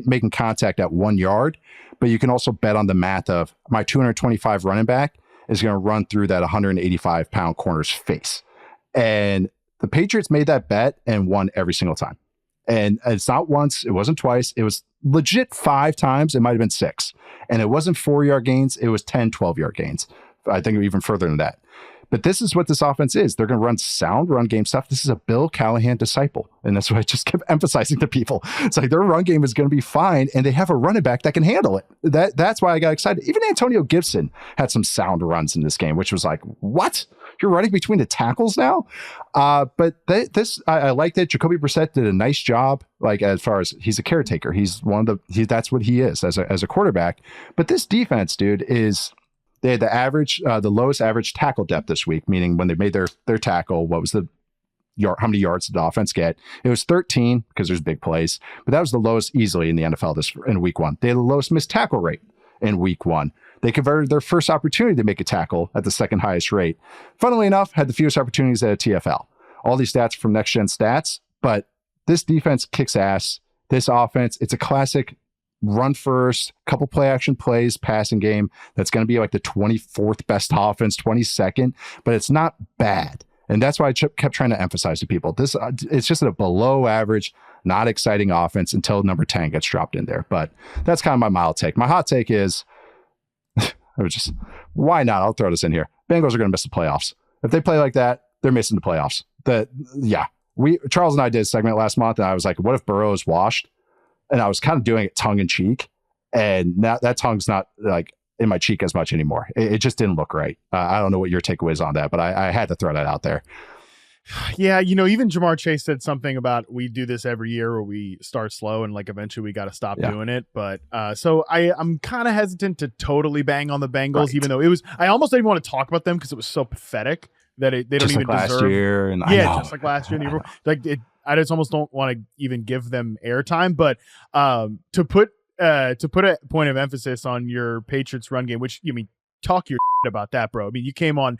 making contact at 1 yard, but you can also bet on the math of my 225 running back is going to run through that 185-pound corner's face. And the Patriots made that bet and won every single time. And it's not once, it wasn't twice, it was legit 5 times, it might have been 6. And it wasn't 4-yard gains, it was 10, 12-yard gains. I think even further than that. But this is what this offense is. They're going to run sound run game stuff. This is a Bill Callahan disciple. And that's what I just kept emphasizing to people. It's like their run game is going to be fine, and they have a running back that can handle it. That's why I got excited. Even Antonio Gibson had some sound runs in this game, which was like, what? You're running between the tackles now? But I like that Jacoby Brissett did a nice job. Like, as far as he's a caretaker, he's that's what he is as a quarterback. But this defense, dude, they had the lowest average tackle depth this week, meaning when they made their tackle, what was how many yards did the offense get? It was 13 because there's big plays, but that was the lowest easily in the NFL in week 1. They had the lowest missed tackle rate in week 1. They converted their first opportunity to make a tackle at the second highest rate. Funnily enough, had the fewest opportunities at a TFL. All these stats from Next Gen Stats, but this defense kicks ass. This offense, it's a classic run first, couple play action plays, passing game. That's going to be like the 24th best offense, 22nd, but it's not bad. And that's why I kept trying to emphasize to people. It's just a below average, not exciting offense until number 10 gets dropped in there. But that's kind of my mild take. My hot take is, why not? I'll throw this in here. Bengals are going to miss the playoffs. If they play like that, they're missing the playoffs. Charles and I did a segment last month, and I was like, what if Burrow is washed? And I was kind of doing it tongue in cheek, and now that tongue's not like in my cheek as much anymore. It just didn't look right. I don't know what your takeaway is on that, but I had to throw that out there. Yeah, even Jamar Chase said something about we do this every year where we start slow and like eventually we got to stop doing it. But so I'm kind of hesitant to totally bang on the Bengals, even though I almost didn't want to talk about them because it was so pathetic that they don't even deserve. Last year, and just like last year. I just almost don't want to even give them airtime. But to put a point of emphasis on your Patriots run game, which talk your shit about that, bro. I mean, you came on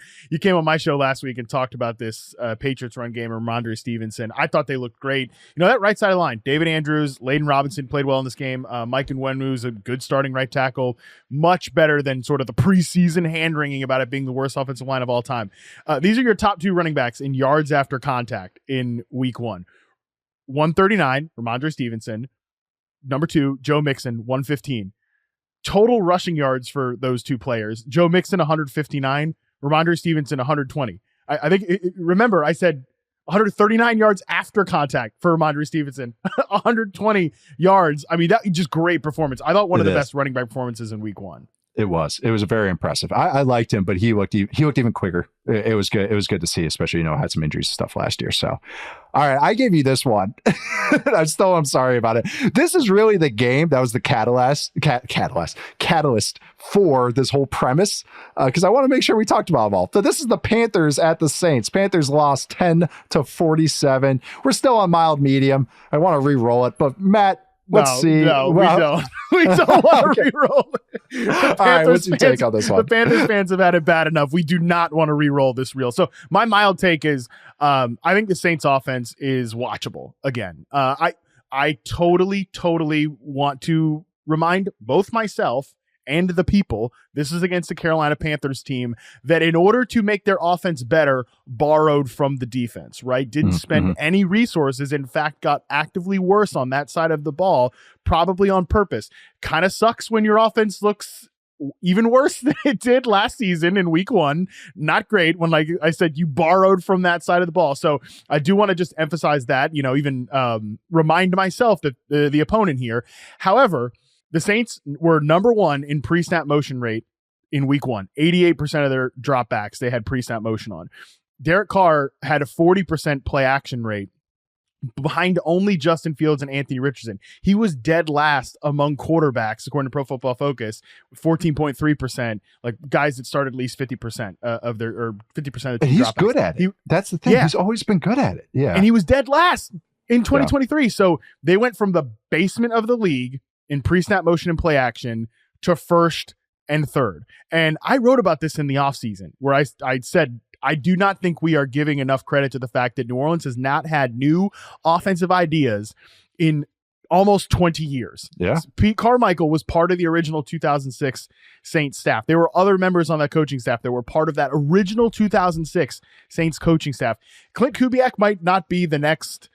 my show last week and talked about this Patriots run game, Ramondre Stevenson. I thought they looked great. That right side of the line, David Andrews, Layden Robinson played well in this game. Mike Nwenwu's a good starting right tackle, much better than sort of the preseason hand-wringing about it being the worst offensive line of all time. These are your top 2 running backs in yards after contact in week 1. 139, Ramondre Stevenson. Number 2, Joe Mixon, 115. Total rushing yards for those 2 players. Joe Mixon, 159. Ramondre Stevenson, 120. I think, remember, I said 139 yards after contact for Ramondre Stevenson. 120 yards. I mean, that just great performance. I thought one of the best running back performances in week 1. It was very impressive. I liked him, but he looked even quicker. It was good. It was good to see, especially, had some injuries and stuff last year. So, all right, I gave you this one. I'm sorry about it. This is really the game that was the catalyst for this whole premise, because I want to make sure we talked about them all. So this is the Panthers at the Saints. Panthers lost 10-47. We're still on mild medium. I want to re-roll it, but Matt, let's see. No, we don't. We don't want to re-roll it. All right, what's your take on this one? The Panthers fans have had it bad enough. We do not want to re-roll this reel. So my mild take is, I think the Saints offense is watchable again. I totally want to remind both myself and the people, this is against the Carolina Panthers team that in order to make their offense better, borrowed from the defense, right? Didn't spend any resources. In fact, got actively worse on that side of the ball, probably on purpose. Kind of sucks when your offense looks even worse than it did last season in week 1. Not great when, like I said, you borrowed from that side of the ball. So I do want to just emphasize that, even remind myself that the opponent here. However, the Saints were number 1 in pre-snap motion rate in week 1. 88% of their dropbacks they had pre-snap motion on. Derek Carr had a 40% play action rate behind only Justin Fields and Anthony Richardson. He was dead last among quarterbacks, according to Pro Football Focus, 14.3%, like guys that started at least 50% of their, or 50% of the team. And he's good at it. That's the thing. Yeah. He's always been good at it. Yeah. And he was dead last in 2023. Yeah. So they went from the basement of the league in pre-snap motion and play action to first and third. And I wrote about this in the offseason where I said, I do not think we are giving enough credit to the fact that New Orleans has not had new offensive ideas in almost 20 years. Yeah. Pete Carmichael was part of the original 2006 Saints staff. There were other members on that coaching staff that were part of that original 2006 Saints coaching staff. Clint Kubiak might not be the next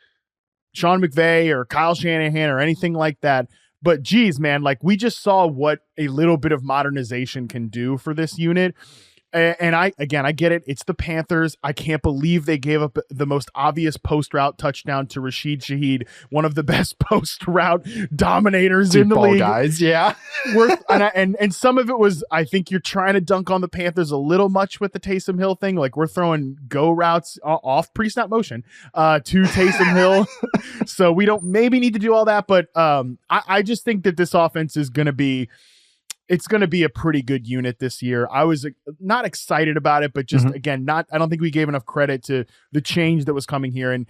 Sean McVay or Kyle Shanahan or anything like that. But geez, man, like we just saw what a little bit of modernization can do for this unit. And I get it. It's the Panthers. I can't believe they gave up the most obvious post-route touchdown to Rashid Shaheed, one of the best post-route dominators in the league. Guys, yeah. And some of it was, I think you're trying to dunk on the Panthers a little much with the Taysom Hill thing. Like we're throwing go routes off pre-snap motion to Taysom Hill. So we don't maybe need to do all that. But I just think that this offense is going to be, it's going to be a pretty good unit this year. I was not excited about it, but just again, I don't think we gave enough credit to the change that was coming here, and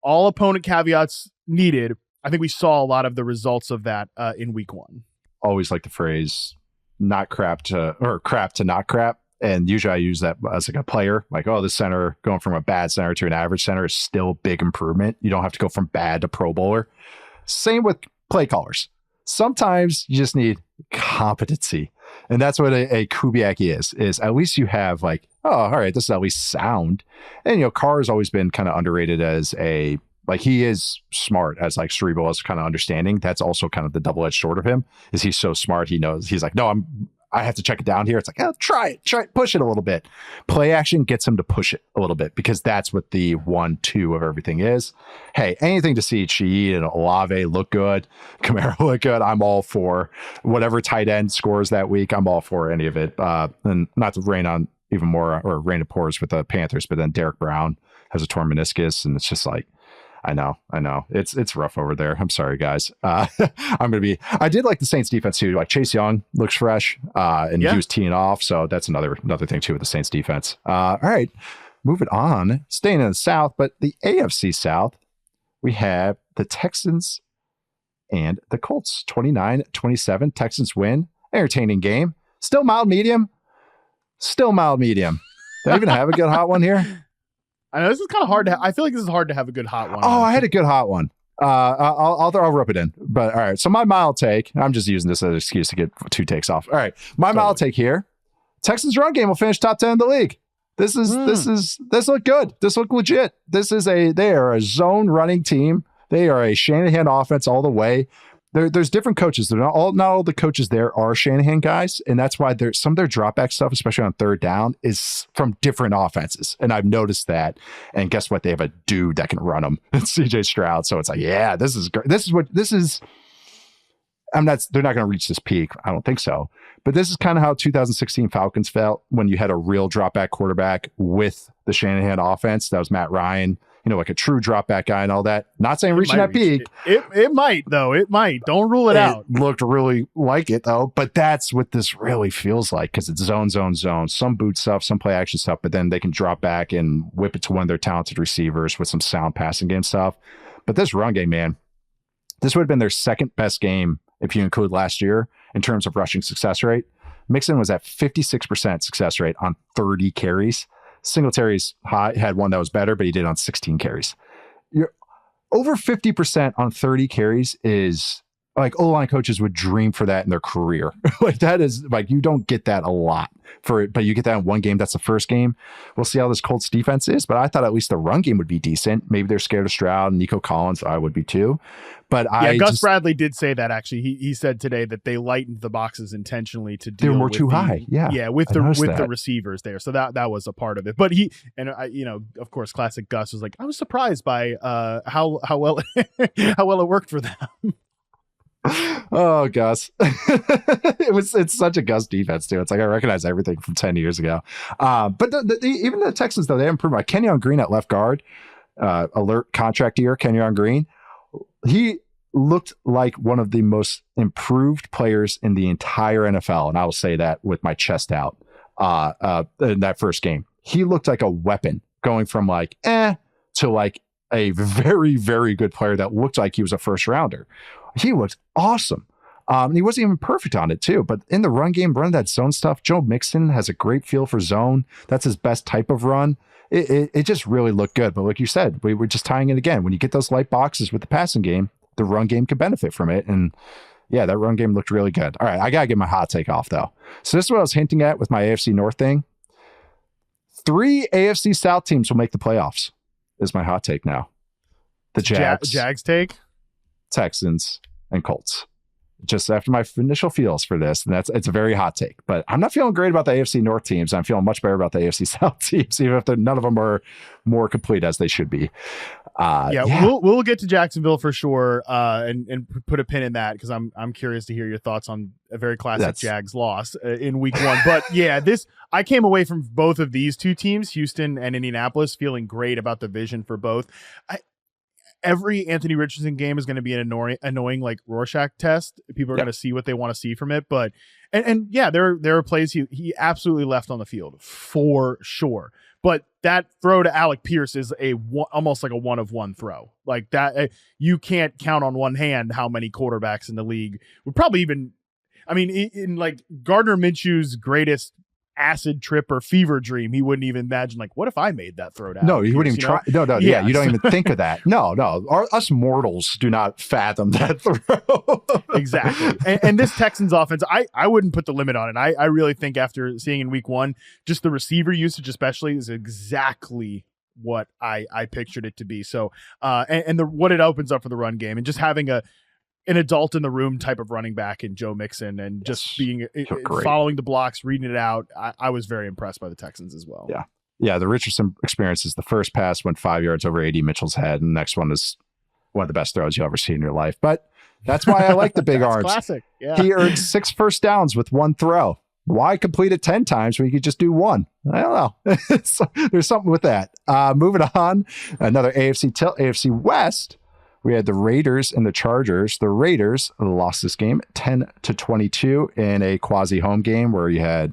all opponent caveats needed. I think we saw a lot of the results of that in week 1. Always like the phrase not crap to not crap. And usually I use that as like a player, like, oh, this center going from a bad center to an average center is still big improvement. You don't have to go from bad to Pro Bowler. Same with play callers. Sometimes you just need competency. And that's what a Kubiak is at least you have like, oh, all right, this is at least sound. And, Carr has always been kind of underrated as he is smart, as like cerebral, as kind of understanding. That's also kind of the double-edged sword of him, is he's so smart. He knows, he's like, no, I have to check it down here. It's like, try it, push it a little bit. Play action gets him to push it a little bit because that's what the 1-2 of everything is. Hey, anything to see Sheed and Olave look good, Kamara look good, I'm all for. Whatever tight end scores that week, I'm all for any of it. And not to rain on even more, or rain of pours with the Panthers, but then Derek Brown has a torn meniscus, and it's just like, I know. It's rough over there. I'm sorry, guys. I did like the Saints defense too. Like Chase Young looks fresh, and he was teeing off. So that's another thing too with the Saints defense. All right, moving on, staying in the South, but the AFC South, we have the Texans and the Colts. 29-27. Texans win. Entertaining game. Still mild medium. Do I even have a good hot one here? I know this is kind of hard I feel like this is hard to have a good hot one. Oh, I had a good hot one. I'll rub it in. But all right. So my mild take, I'm just using this as an excuse to get 2 takes off. All right. My mild take here. Texans run game will finish top 10 in the league. This look good. This look legit. They are a zone running team. They are a Shanahan offense all the way. There's different coaches. Not all the coaches there are Shanahan guys, and that's why some of their dropback stuff, especially on third down, is from different offenses. And I've noticed that. And guess what? They have a dude that can run them. It's CJ Stroud. So it's like, yeah, this is great. they're not going to reach this peak. I don't think so. But this is kind of how 2016 Falcons felt when you had a real drop back quarterback with the Shanahan offense. That was Matt Ryan, like a true drop back guy and all that. Not saying reaching that peak. It might, though. It might. Don't rule it out. Looked really like it, though. But that's what this really feels like, because it's zone. Some boot stuff, some play action stuff, but then they can drop back and whip it to one of their talented receivers with some sound passing game stuff. But this run game, man, this would have been their second best game if you include last year in terms of rushing success rate. Mixon was at 56% success rate on 30 carries. Singletary's had one that was better, but he did on 16 carries. You're over 50% on 30 carries is like O-line coaches would dream for that in their career. Like that is like, you don't get that a lot for it, but you get that in one game. That's the first game. We'll see how this Colts defense is, but I thought at least the run game would be decent. Maybe they're scared of Stroud and Nico Collins. I would be too. But Gus Bradley did say that actually. He said today that they lightened the boxes intentionally to deal. They were more too high. Yeah, with the receivers there. So that was a part of it. But of course, classic Gus was like, I was surprised by how well how well it worked for them. Oh, Gus. It's such a Gus defense too. It's like I recognize everything from 10 years ago. But even the Texans, though, they improved. Kenyon Green at left guard, alert contract year. Kenyon Green, he looked like one of the most improved players in the entire NFL, and I will say that with my chest out. In that first game, he looked like a weapon, going from like to like a very, very good player that looked like he was a first rounder. He looked awesome. He wasn't even perfect on it too, but in the run game, running that zone stuff, Joe Mixon has a great feel for zone. That's his best type of run. It just really looked good. But like you said, we were just tying it again. When you get those light boxes with the passing game, the run game can benefit from it. And yeah, that run game looked really good. All right, I got to get my hot take off though. So this is what I was hinting at with my AFC North thing. 3 AFC South teams will make the playoffs is my hot take now. The Jags take? Texans and Colts. Just after my initial feels for this, and it's a very hot take, but I'm not feeling great about the AFC North teams. I'm feeling much better about the AFC South teams, even if none of them are more complete as they should be. We'll get to Jacksonville for sure, and put a pin in that because I'm curious to hear your thoughts on a very classic Jags loss in week 1. But yeah, I came away from both of these two teams, Houston and Indianapolis, feeling great about the vision for both. Every Anthony Richardson game is going to be an annoying like Rorschach test. People are going to see what they want to see from it. But and yeah, there are plays he absolutely left on the field for sure. But that throw to Alec Pierce is almost like a 1-of-1 throw. Like that, you can't count on one hand how many quarterbacks in the league would probably even. I mean, in like Gardner Minshew's greatest acid trip or fever dream, he wouldn't even imagine like, what if I made that throw down? No, he wouldn't even try. No, yeah, you don't even think of that. No, us mortals do not fathom that throw. Exactly. And this Texans offense, I wouldn't put the limit on it. I really think after seeing in week 1, just the receiver usage especially is exactly what I pictured it to be. So what it opens up for the run game and just having an adult in the room type of running back in Joe Mixon and just being following the blocks, reading it out. I was very impressed by the Texans as well. Yeah. Yeah. The Richardson experience is the first pass went 5 yards over A.D. Mitchell's head. And the next one is one of the best throws you'll ever see in your life. But that's why I like the big arms. Classic. Yeah. He earned 6 first downs with 1 throw. Why complete it 10 times when you could just do 1? I don't know. So, there's something with that. Moving on, another AFC West. We had the Raiders and the Chargers. The Raiders lost this game 10-22 in a quasi home game where you had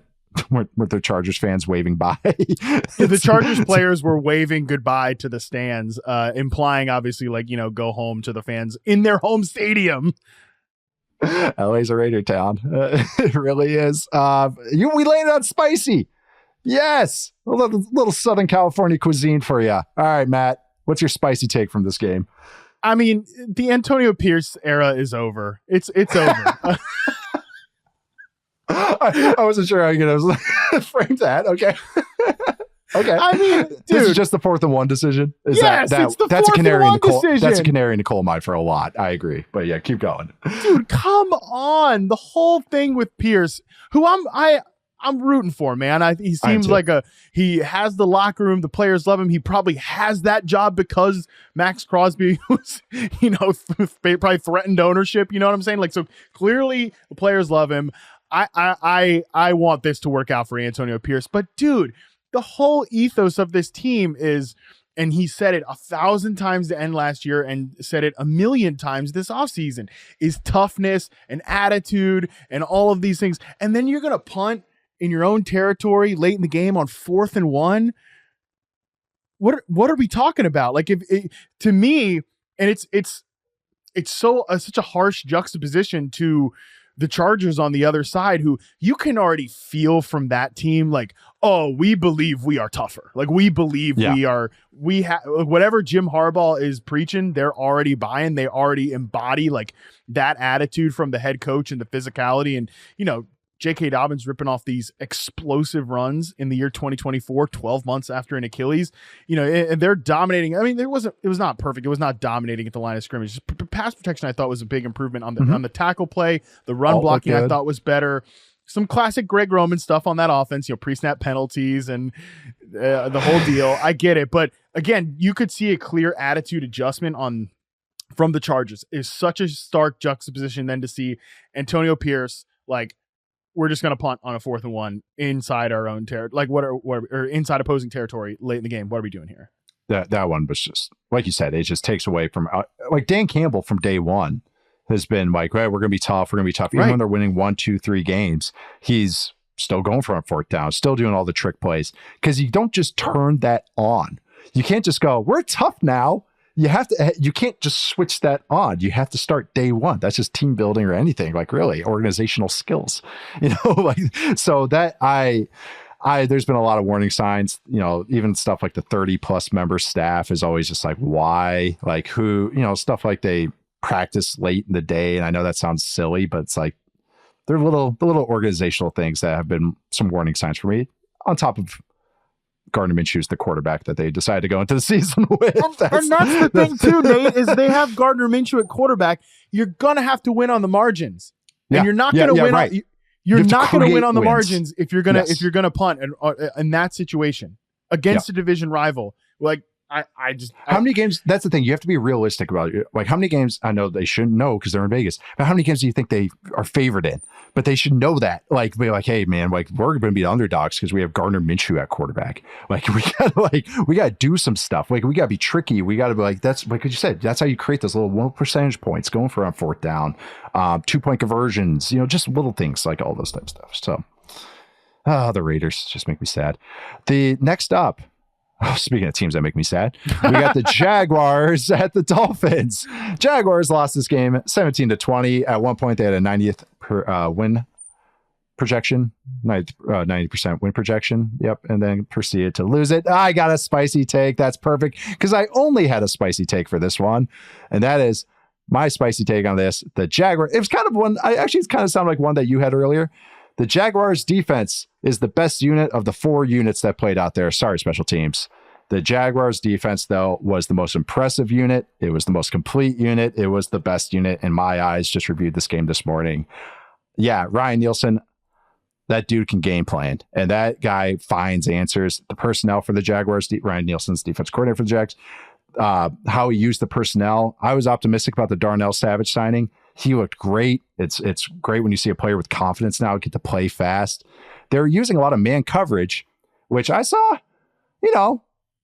with the Chargers fans waving by. The Chargers players were waving goodbye to the stands, implying obviously like, go home to the fans in their home stadium. LA's a Raider town. It really is. We landed on spicy. Yes. A little Southern California cuisine for you. All right, Matt, what's your spicy take from this game? I mean, the Antonio Pierce era is over. It's over. I wasn't sure how you're going to frame that. Okay. Okay. I mean, dude, this is just the 4th and 1 decision. It's the that's fourth and one decision. That's a canary in the coal mine for a lot. I agree. But yeah, keep going. Dude, come on. The whole thing with Pierce, who I I'm rooting for him, man. He seems like he has the locker room. The players love him. He probably has that job because Max Crosby was, probably threatened ownership. You know what I'm saying? Like, so clearly the players love him. I want this to work out for Antonio Pierce. But dude, the whole ethos of this team is, and he said it 1,000 times to end last year and said it 1,000,000 times this offseason, is toughness and attitude and all of these things. And then you're going to punt in your own territory late in the game on 4th and 1. What are we talking about? Like, to me, and it's so such a harsh juxtaposition to the Chargers on the other side, who you can already feel from that team, like, oh, we believe we are tougher. Like, we believe we have whatever Jim Harbaugh is preaching, they're already buying. They already embody like that attitude from the head coach and the physicality. And, J.K. Dobbins ripping off these explosive runs in the year 2024, 12 months after an Achilles, and they're dominating. I mean, it was not perfect. It was not dominating at the line of scrimmage. Pass protection, I thought, was a big improvement on the tackle play. The run blocking, I thought, was better. Some classic Greg Roman stuff on that offense, pre-snap penalties and the whole deal. I get it. But again, you could see a clear attitude adjustment from the Chargers. Is such a stark juxtaposition then to see Antonio Pierce, like, we're just going to punt on a 4th and 1 inside our own territory. Like, or inside opposing territory late in the game. What are we doing here? That one was just, like you said, it just takes away from, like, Dan Campbell from day one has been like, right, we're going to be tough. Even when they're winning 1, 2, 3 games, he's still going for a 4th down, still doing all the trick plays, because you don't just turn that on. You can't just go, we're tough now. You can't just switch that on. You have to start day one. That's just team building or anything, like, really organizational skills, so that there's been a lot of warning signs, even stuff like the 30+ member staff is always just like, why, like, who, stuff like they practice late in the day. And I know that sounds silly, but it's like, they're the little organizational things that have been some warning signs for me, on top of Gardner Minshew's the quarterback that they decided to go into the season with. And that's the thing too, Nate, is they have Gardner Minshew at quarterback. You're going to have to win on the margins. And you're not going to win. Right. You're not going to win on the margins if you're going to punt in that situation against a division rival. Like, how many games? That's the thing. You have to be realistic about it. Like, how many games? I know they shouldn't know because they're in Vegas. But how many games do you think they are favored in? But they should know that. Like, be like, hey, man, like, we're going to be the underdogs because we have Gardner Minshew at quarterback. Like, we got to do some stuff. Like, we got to be tricky. We got to be like, that's like you said. That's how you create those little 1 percentage points going for on 4th down, 2-point conversions. just little things like all those type of stuff. So, the Raiders just make me sad. The next up. Oh, speaking of teams that make me sad, we got the Jaguars at the Dolphins. Jaguars lost this game 17-20. At one point, they had a 90th win projection, 90% win projection. Yep. And then proceeded to lose it. I got a spicy take. That's perfect because I only had a spicy take for this one. And that is my spicy take on this. The Jaguars, it was kind of one, it's kind of sounded like one that you had earlier. The Jaguars defense is the best unit of the 4 units that played out there. Sorry, special teams. The Jaguars defense, though, was the most impressive unit. It was the most complete unit. It was the best unit in my eyes. Just reviewed this game this morning. Yeah, Ryan Nielsen, that dude can game plan, and that guy finds answers. The personnel for the Jaguars, Ryan Nielsen's defense coordinator for the Jags, how he used the personnel. I was optimistic about the Darnell Savage signing. He looked great. It's great when you see a player with confidence now get to play fast. They're using a lot of man coverage, which I saw,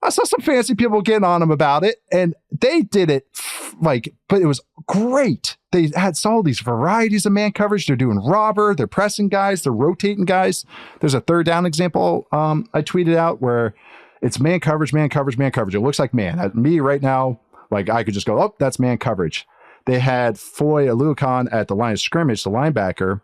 some fancy people getting on them about it, and they did it but it was great. They had all these varieties of man coverage. They're doing robber, they're pressing guys, they're rotating guys. There's a 3rd down example I tweeted out where it's man coverage, man coverage, man coverage. It looks like man. Me right now, like, I could just go, oh, that's man coverage. They had Foy Aluakon at the line of scrimmage, the linebacker.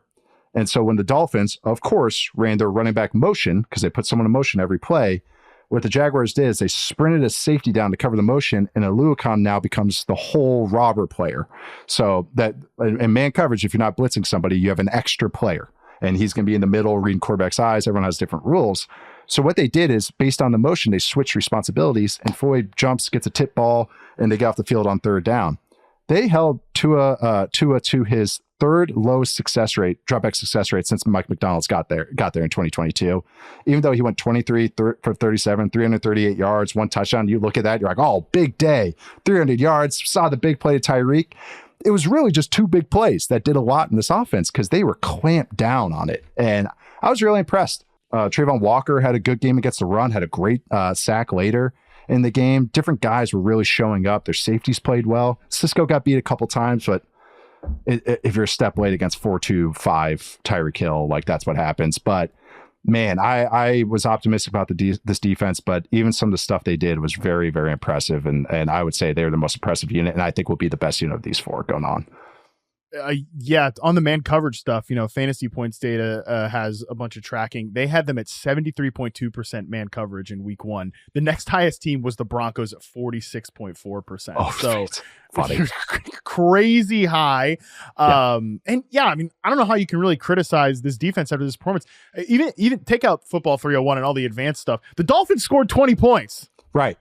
And so when the Dolphins, of course, ran their running back motion, because they put someone in motion every play, what the Jaguars did is they sprinted a safety down to cover the motion, and Aluakon now becomes the whole robber player. So that in man coverage, if you're not blitzing somebody, you have an extra player, and he's going to be in the middle, reading quarterback's eyes. Everyone has different rules. So what they did is, based on the motion, they switched responsibilities, and Foy jumps, gets a tip ball, and they get off the field on 3rd down. They held Tua to his third lowest dropback success rate since Mike McDonald's got there in 2022. Even though he went 23 for 37, 338 yards, 1 touchdown, you look at that, you're like, oh, big day, 300 yards, saw the big play to Tyreek. It was really just 2 big plays that did a lot in this offense because they were clamped down on it. And I was really impressed. Trayvon Walker had a good game against the run, had a great sack later in the game. Different guys were really showing up. Their safeties played well. Cisco got beat a couple times, but if you're a step late against 4-2-5 Tyreek Hill, like that's what happens. But man, I was optimistic about this defense, but even some of the stuff they did was very, very impressive. And I would say they're the most impressive unit, and I think will be the best unit of these 4 going on. Yeah, on the man coverage stuff, fantasy points data has a bunch of tracking. They had them at 73.2% man coverage in week 1. The next highest team was the Broncos at 46.4%. Oh, so funny. Crazy high. Yeah. And yeah, I mean, I don't know how you can really criticize this defense after this performance. Even take out football 301 and all the advanced stuff. The Dolphins scored 20 points. Right.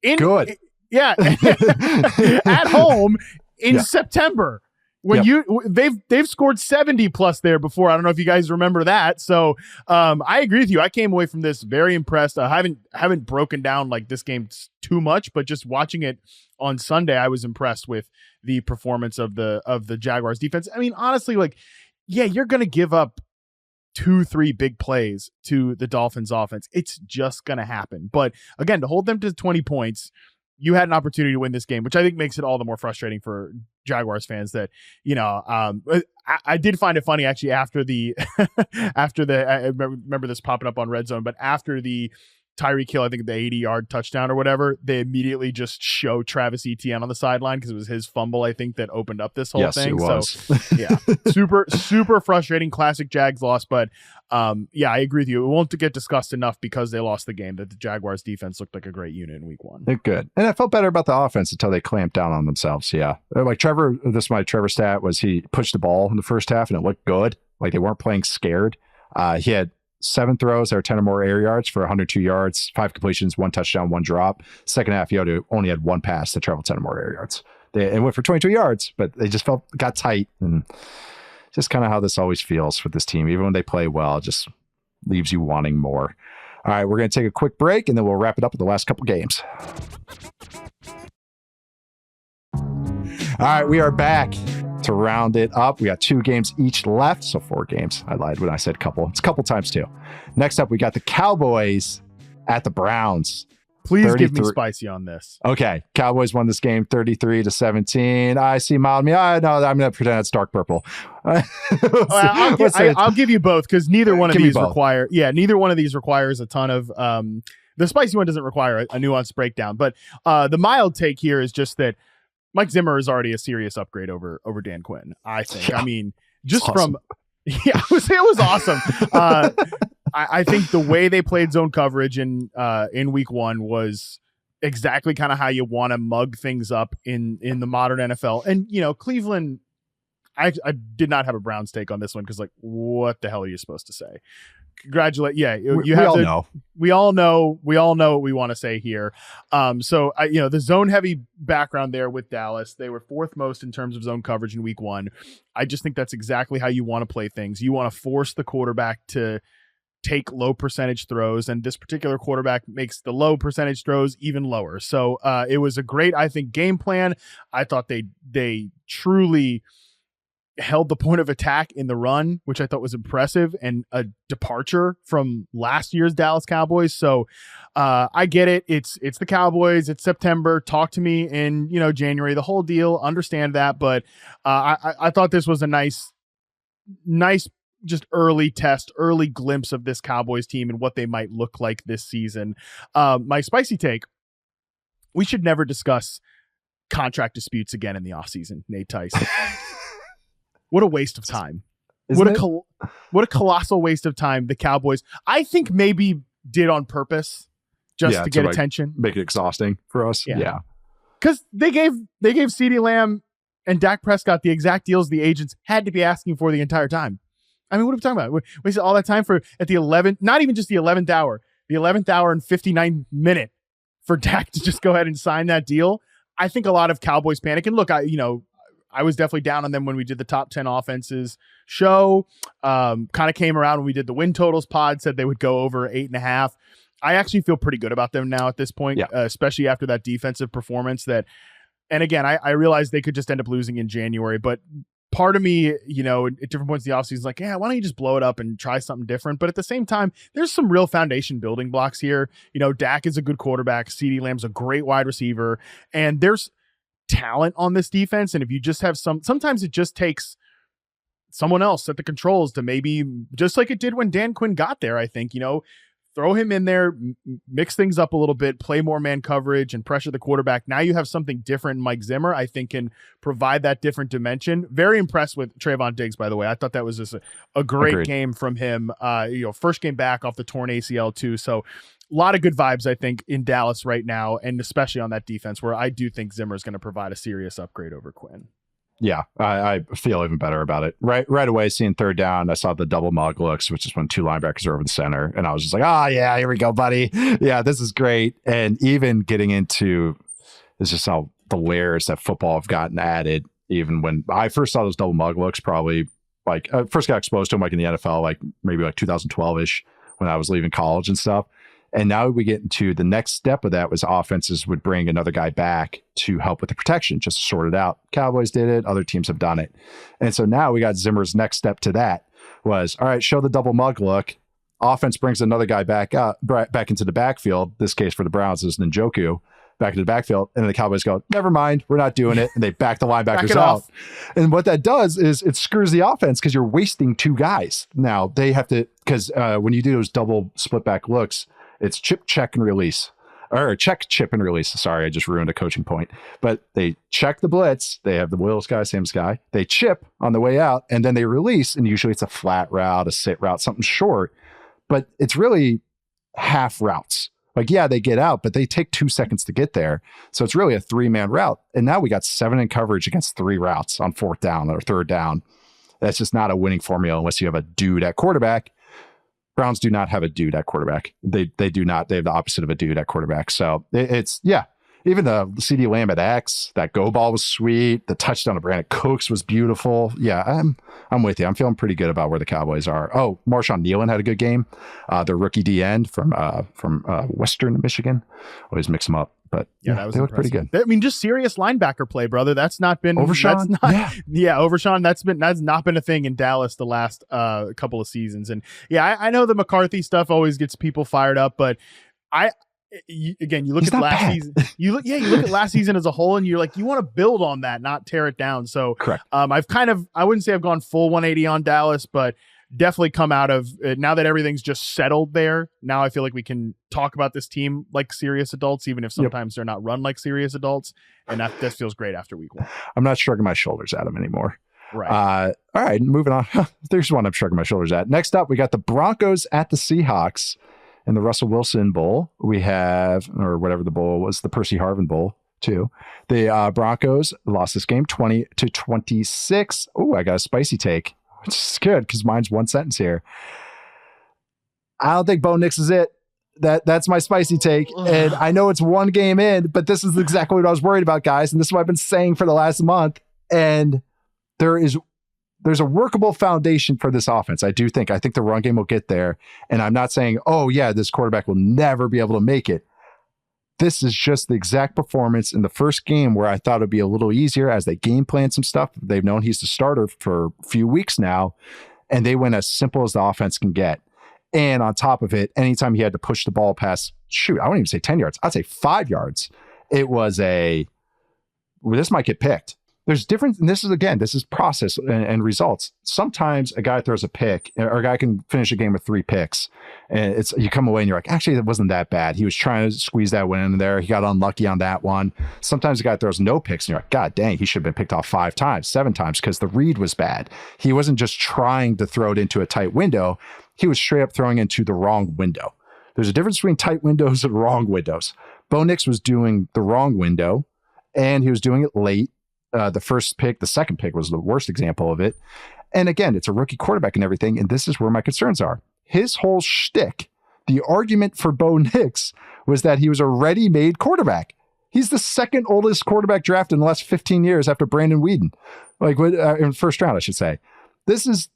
Good. Yeah. At home in September. When they've scored 70 plus there before. I don't know if you guys remember that. So I agree with you. I came away from this very impressed. I haven't broken down like this game too much, but just watching it on Sunday, I was impressed with the performance of the Jaguars defense. I mean, honestly, like, yeah, you're gonna give up 2-3 big plays to the Dolphins offense. It's just gonna happen. But again, to hold them to 20 points, you had an opportunity to win this game, which I think makes it all the more frustrating for Jaguars fans that, I did find it funny actually after the, I remember this popping up on Red Zone, but after the Tyreek Hill, I think the 80-yard touchdown or whatever, they immediately just show Travis Etienne on the sideline because it was his fumble, I think, that opened up this whole thing. It was. So yeah, super frustrating, classic Jags loss. But yeah, I agree with you. It won't get discussed enough because they lost the game that the Jaguars defense looked like a great unit in week 1. They're good. And I felt better about the offense until they clamped down on themselves. Yeah. Like Trevor, my Trevor stat was he pushed the ball in the first half and it looked good. Like they weren't playing scared. He had 7 throws that were 10 or more air yards for 102 yards, 5 completions, 1 touchdown, 1 drop. Second half, he only had 1 pass that traveled 10 or more air yards. They went for 22 yards, but they just got tight. And just kind of how this always feels with this team. Even when they play well, it just leaves you wanting more. All right, we're going to take a quick break, and then we'll wrap it up with the last couple games. All right, we are back. To round it up, we got 2 games each left, so 4 games. I lied when I said couple. It's couple times 2. Next up, we got the Cowboys at the Browns. Please 33. Give me spicy on this. Okay, Cowboys won this game 33-17. I see mild me. I know I'm going to pretend it's dark purple. I'll give you both because neither one of these require. Yeah, neither one of these requires a ton of. The spicy one doesn't require a nuanced breakdown, but the mild take here is just that Mike Zimmer is already a serious upgrade over Dan Quinn, I think. Yeah. I mean, just awesome. It was awesome. I think the way they played zone coverage in week 1 was exactly kind of how you want to mug things up in the modern NFL. And, Cleveland, I did not have a Browns take on this one because, like, what the hell are you supposed to say? Congratulate. Yeah. We all know what we want to say here. So the zone heavy background there with Dallas, they were 4th most in terms of zone coverage in week 1. I just think that's exactly how you want to play things. You want to force the quarterback to take low percentage throws. And this particular quarterback makes the low percentage throws even lower. So it was a great, I think, game plan. I thought they truly held the point of attack in the run, which I thought was impressive and a departure from last year's Dallas Cowboys. So I get it. It's the Cowboys. It's September. Talk to me in January. The whole deal. Understand that, but I thought this was a nice, just early test, early glimpse of this Cowboys team and what they might look like this season. My spicy take: we should never discuss contract disputes again in the offseason. Nate Tice. What a waste of time. What a colossal waste of time the Cowboys, I think, maybe did on purpose just to get attention. Make it exhausting for us. Yeah. Because they gave CeeDee Lamb and Dak Prescott the exact deals the agents had to be asking for the entire time. I mean, what are we talking about? We wasted all that time at the 11th, not even just the 11th hour, the 11th hour and 59 minute for Dak to just go ahead and sign that deal. I think a lot of Cowboys panic. And look, I was definitely down on them when we did the top 10 offenses show. Kind of came around when we did the win totals pod, said they would go over 8.5. I actually feel pretty good about them now at this point, especially after that defensive performance and again, I realized they could just end up losing in January, but part of me, you know, at different points in the offseason is like, yeah, why don't you just blow it up and try something different? But at the same time, there's some real foundation building blocks here. You know, Dak is a good quarterback. CeeDee Lamb's a great wide receiver. And there's talent on this defense. And if you just have sometimes it just takes someone else at the controls to maybe, just like it did when Dan Quinn got there, I think, you know, throw him in there, mix things up a little bit, play more man coverage and pressure the quarterback. Now you have something different. Mike Zimmer, I think, can provide that different dimension. Very impressed with Trayvon Diggs, by the way. I thought that was just a great game from him. You know, first game back off the torn ACL too. So a lot of good vibes, I think, in Dallas right now, and especially on that defense where I do think Zimmer is going to provide a serious upgrade over Quinn. Yeah, I feel even better about it. Right away, seeing third down, I saw the double mug looks, which is when two linebackers are over the center. And I was just like, yeah, here we go, buddy. Yeah, this is great. And even getting into, this is how the layers that football have gotten added. Even when I first saw those double mug looks, probably like, first got exposed to them like in the NFL, like maybe like 2012-ish when I was leaving college and stuff. And now we get into the next step of that was offenses would bring another guy back to help with the protection, just to sort it out. Cowboys did it. Other teams have done it. And so now we got Zimmer's next step to that was, all right, show the double mug look. Offense brings another guy back into the backfield. This case for the Browns is Njoku back into the backfield. And then the Cowboys go, never mind, we're not doing it. And they back the linebackers out. And what that does is it screws the offense because you're wasting two guys. Now they have to, because when you do those double split back looks, it's chip, check, and release. Or check, chip, and release. Sorry, I just ruined a coaching point. But they check the blitz. They have the Willis guy, Sam's guy. They chip on the way out, and then they release. And usually it's a flat route, a sit route, something short. But it's really half routes. Like, yeah, they get out, but they take 2 seconds to get there. So it's really a 3-man route. And now we got 7 in coverage against 3 routes on 4th down or 3rd down. That's just not a winning formula unless you have a dude at quarterback. Browns do not have a dude at quarterback. They do not. They have the opposite of a dude at quarterback. So it's, yeah. Even the CeeDee Lamb at X, that go ball was sweet. The touchdown to Brandon Cooks was beautiful. Yeah, I'm with you. I'm feeling pretty good about where the Cowboys are. Oh, Marshawn Nealon had a good game. The rookie D end from Western Michigan. Always mix them up. But yeah, that was they look pretty good. I mean, just serious linebacker play, brother. That's not been Overshawn. Overshawn. That's not been a thing in Dallas the last couple of seasons. And yeah, I know the McCarthy stuff always gets people fired up, but you look at last season. You look at last season as a whole, and you're like, you want to build on that, not tear it down. So, correct. I wouldn't say I've gone full 180 on Dallas, but definitely come out of now that everything's just settled there. Now I feel like we can talk about this team like serious adults, even if sometimes they're not run like serious adults. And that feels great after week 1. I'm not shrugging my shoulders at them anymore. Right. All right, moving on. There's one I'm shrugging my shoulders at. Next up, we got the Broncos at the Seahawks. In the Russell Wilson Bowl, we have, or whatever the bowl was, the Percy Harvin Bowl, too. The Broncos lost this game 20-26. Oh, I got a spicy take, which is good because mine's one sentence here. I don't think Bo Nix is it. That's my spicy take. And I know it's one game in, but this is exactly what I was worried about, guys. And this is what I've been saying for the last month. And there's a workable foundation for this offense. I think the run game will get there. And I'm not saying, oh yeah, this quarterback will never be able to make it. This is just the exact performance in the first game where I thought it'd be a little easier as they game plan some stuff. They've known he's the starter for a few weeks now, and they went as simple as the offense can get. And on top of it, anytime he had to push the ball past, I wouldn't even say 10 yards. I'd say 5 yards. It was this might get picked. There's difference, and this is process and results. Sometimes a guy throws a pick, or a guy can finish a game with 3 picks, and you come away and you're like, actually, it wasn't that bad. He was trying to squeeze that one in there. He got unlucky on that one. Sometimes a guy throws no picks, and you're like, God dang, he should have been picked off 5 times, 7 times, because the read was bad. He wasn't just trying to throw it into a tight window. He was straight up throwing into the wrong window. There's a difference between tight windows and wrong windows. Bo Nix was doing the wrong window, and he was doing it late. The first pick, the second pick was the worst example of it. And again, it's a rookie quarterback and everything. And this is where my concerns are. His whole shtick, the argument for Bo Nix was that he was a ready-made quarterback. He's the second oldest quarterback drafted in the last 15 years after Brandon Whedon, like in first round, I should say. This is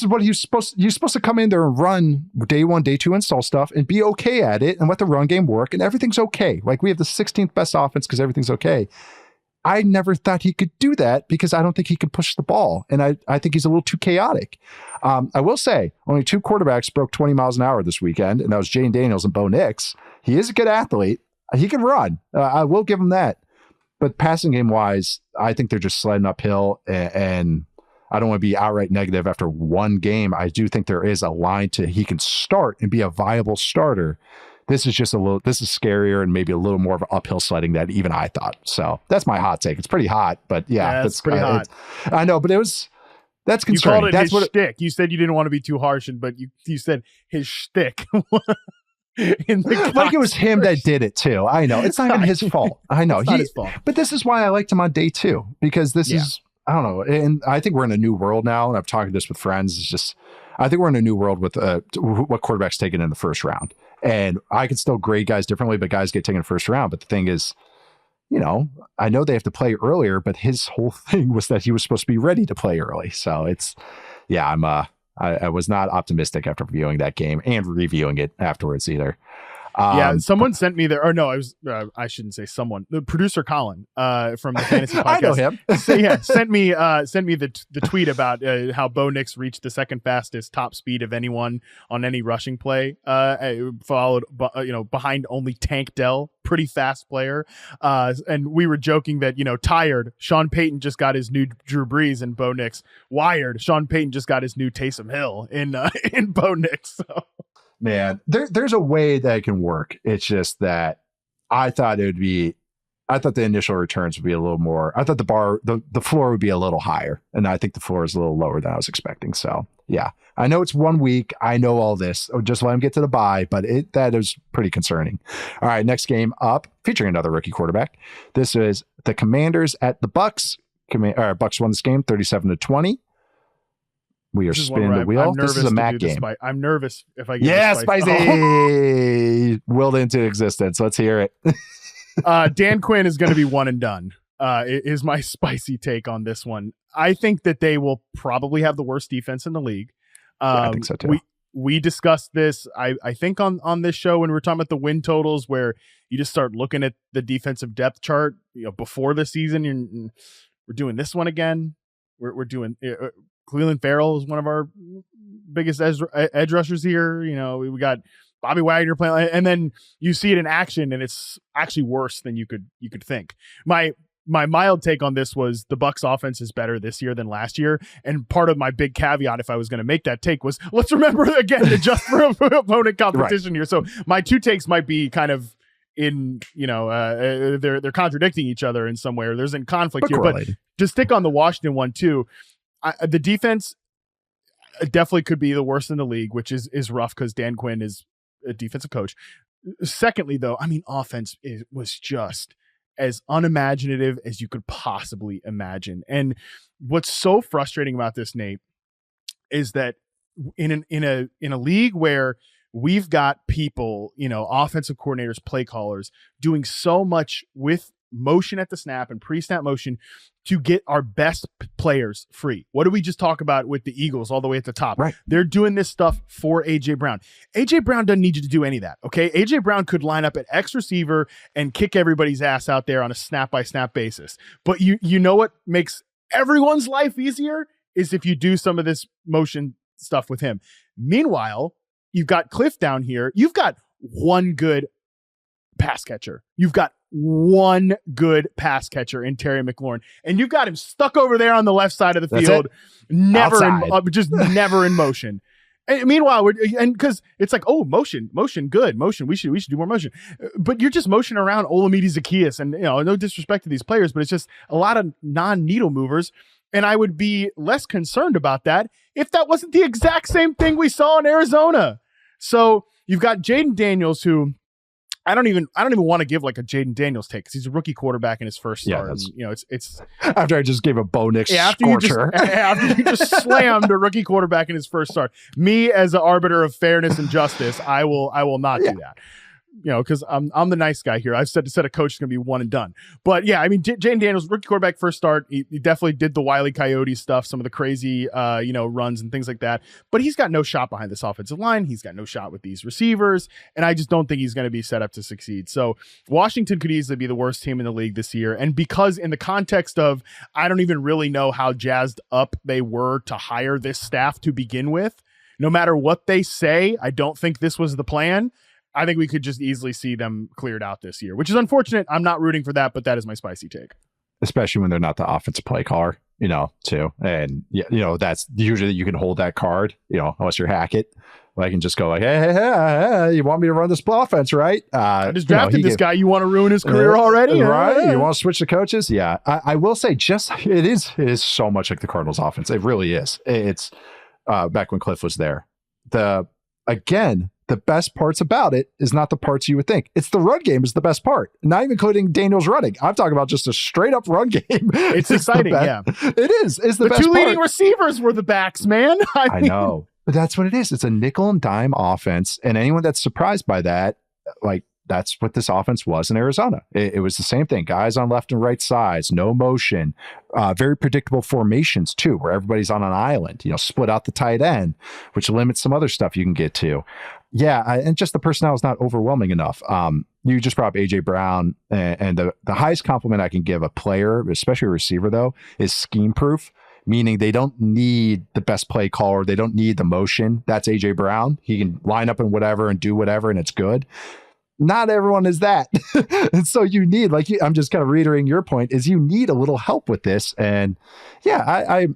what you're supposed to come in there and run day 1, day 2 install stuff and be okay at it and let the run game work and everything's okay. Like we have the 16th best offense because everything's okay. I never thought he could do that because I don't think he can push the ball. And I think he's a little too chaotic. I will say only 2 quarterbacks broke 20 miles an hour this weekend, and that was Jaden Daniels and Bo Nix. He is a good athlete. He can run. I will give him that. But passing game wise, I think they're just sledding uphill, and I don't want to be outright negative after one game. I do think there is a line to he can start and be a viable starter. This is scarier and maybe a little more of an uphill sledding than even I thought. So that's my hot take. It's pretty hot, but yeah, that's pretty hot. I know, but that's concerning. You called it that's his shtick. You said you didn't want to be too harsh, but you said his shtick. Like it was him that did it too. I know. It's not even his fault. I know. It's not his fault. But this is why I liked him on day 2, because this is, I don't know. And I think we're in a new world now. And I've talked this with friends. It's just, I think we're in a new world with what quarterbacks taken in the first round. And I can still grade guys differently, but guys get taken in the first round. But the thing is, I know they have to play earlier, but his whole thing was that he was supposed to be ready to play early. So it's, I was not optimistic after viewing that game and reviewing it afterwards either. Someone sent me there. Or no, I shouldn't say someone. The producer Colin from the Fantasy Podcast. I know him. Sent me the tweet about how Bo Nix reached the second fastest top speed of anyone on any rushing play. Followed, behind only Tank Dell, pretty fast player. And we were joking that tired. Sean Payton just got his new Drew Brees in Bo Nix. Wired. Sean Payton just got his new Taysom Hill in Bo Nix. So. Man, there's a way that it can work. It's just that I thought the initial returns would be a little more. I thought the floor would be a little higher, and I think the floor is a little lower than I was expecting. So yeah, I know it's 1 week. I know all this. Just let him get to the bye, but that is pretty concerning. All right, next game up, featuring another rookie quarterback. This is the Commanders at the Bucks. Bucks won this game 37-20. We are spinning the wheel. This is a Matt game. I'm nervous if I get spicy. Willed into existence. Let's hear it. Dan Quinn is going to be one and done. Is my spicy take on this one. I think that they will probably have the worst defense in the league. I think so too. We discussed this, I think, on this show when we were talking about the win totals, where you just start looking at the defensive depth chart before the season. And we're doing this one again. We're doing Cleveland Farrell is one of our biggest edge rushers here. We got Bobby Wagner playing, and then you see it in action, and it's actually worse than you could think. My mild take on this was the Bucs offense is better this year than last year, and part of my big caveat, if I was going to make that take, was let's remember again to adjust for opponent competition here. So my 2 takes might be kind of in they're contradicting each other in some way, or there's in conflict here. But to stick on the Washington one too. The defense definitely could be the worst in the league, which is rough because Dan Quinn is a defensive coach. Secondly, though, offense was just as unimaginative as you could possibly imagine. And what's so frustrating about this, Nate, is that in a league where we've got people, offensive coordinators, play callers, doing so much with motion at the snap and pre-snap motion to get our best players free. What did we just talk about with the Eagles all the way at the top? Right. They're doing this stuff for A.J. Brown. A.J. Brown doesn't need you to do any of that, okay? A.J. Brown could line up at X receiver and kick everybody's ass out there on a snap-by-snap basis. But you know what makes everyone's life easier is if you do some of this motion stuff with him. Meanwhile, you've got Cliff down here. You've got one good pass catcher. You've got one good pass catcher in Terry McLaurin, and you've got him stuck over there on the left side of the field, never in motion. And meanwhile, because it's like, oh, motion, good motion. We should do more motion, but you're just motioning around Olamide Zaccheaus, and no disrespect to these players, but it's just a lot of non-needle movers. And I would be less concerned about that if that wasn't the exact same thing we saw in Arizona. So you've got Jaden Daniels, who I don't even want to give like a Jaden Daniels take because he's a rookie quarterback in his first start. Yeah, and, it's after I just gave a Bo Nix scorcher. After you just slammed a rookie quarterback in his first start. Me as an arbiter of fairness and justice, I will not do that. because I'm the nice guy here. I've said a coach is going to be one and done. But yeah, I mean, Jane Daniels, rookie quarterback, first start. He definitely did the Wile E. Coyote stuff, some of the crazy, runs and things like that. But he's got no shot behind this offensive line. He's got no shot with these receivers. And I just don't think he's going to be set up to succeed. So Washington could easily be the worst team in the league this year. And because in the context of, I don't even really know how jazzed up they were to hire this staff to begin with, no matter what they say, I don't think this was the plan. I think we could just easily see them cleared out this year, which is unfortunate. I'm not rooting for that, but that is my spicy take. Especially when they're not the offensive play caller, too. And, that's usually you can hold that card, unless you're Hackett. I can just go like, hey, you want me to run this offense, right? I just drafted this guy. You want to ruin his career already? Right? You want to switch the coaches? Yeah. I will say it is so much like the Cardinals offense. It really is. It's back when Cliff was there. The best parts about it is not the parts you would think. It's the run game is the best part, not even including Daniels running. I'm talking about just a straight up run game. It's exciting. Yeah, it is. It's the best two part. leading receivers were the backs, man. I know, but that's what it is. It's a nickel and dime offense. And anyone that's surprised by that, that's what this offense was in Arizona. It was the same thing. Guys on left and right sides, no motion, very predictable formations too, where everybody's on an island, split out the tight end, which limits some other stuff you can get to. Yeah. And just the personnel is not overwhelming enough. You just brought up AJ Brown, and the highest compliment I can give a player, especially a receiver though, is scheme proof. Meaning they don't need the best play caller. They don't need the motion. That's AJ Brown. He can line up in whatever and do whatever, and it's good. Not everyone is that. And so you need, I'm just kind of reiterating your point, is you need a little help with this. And yeah,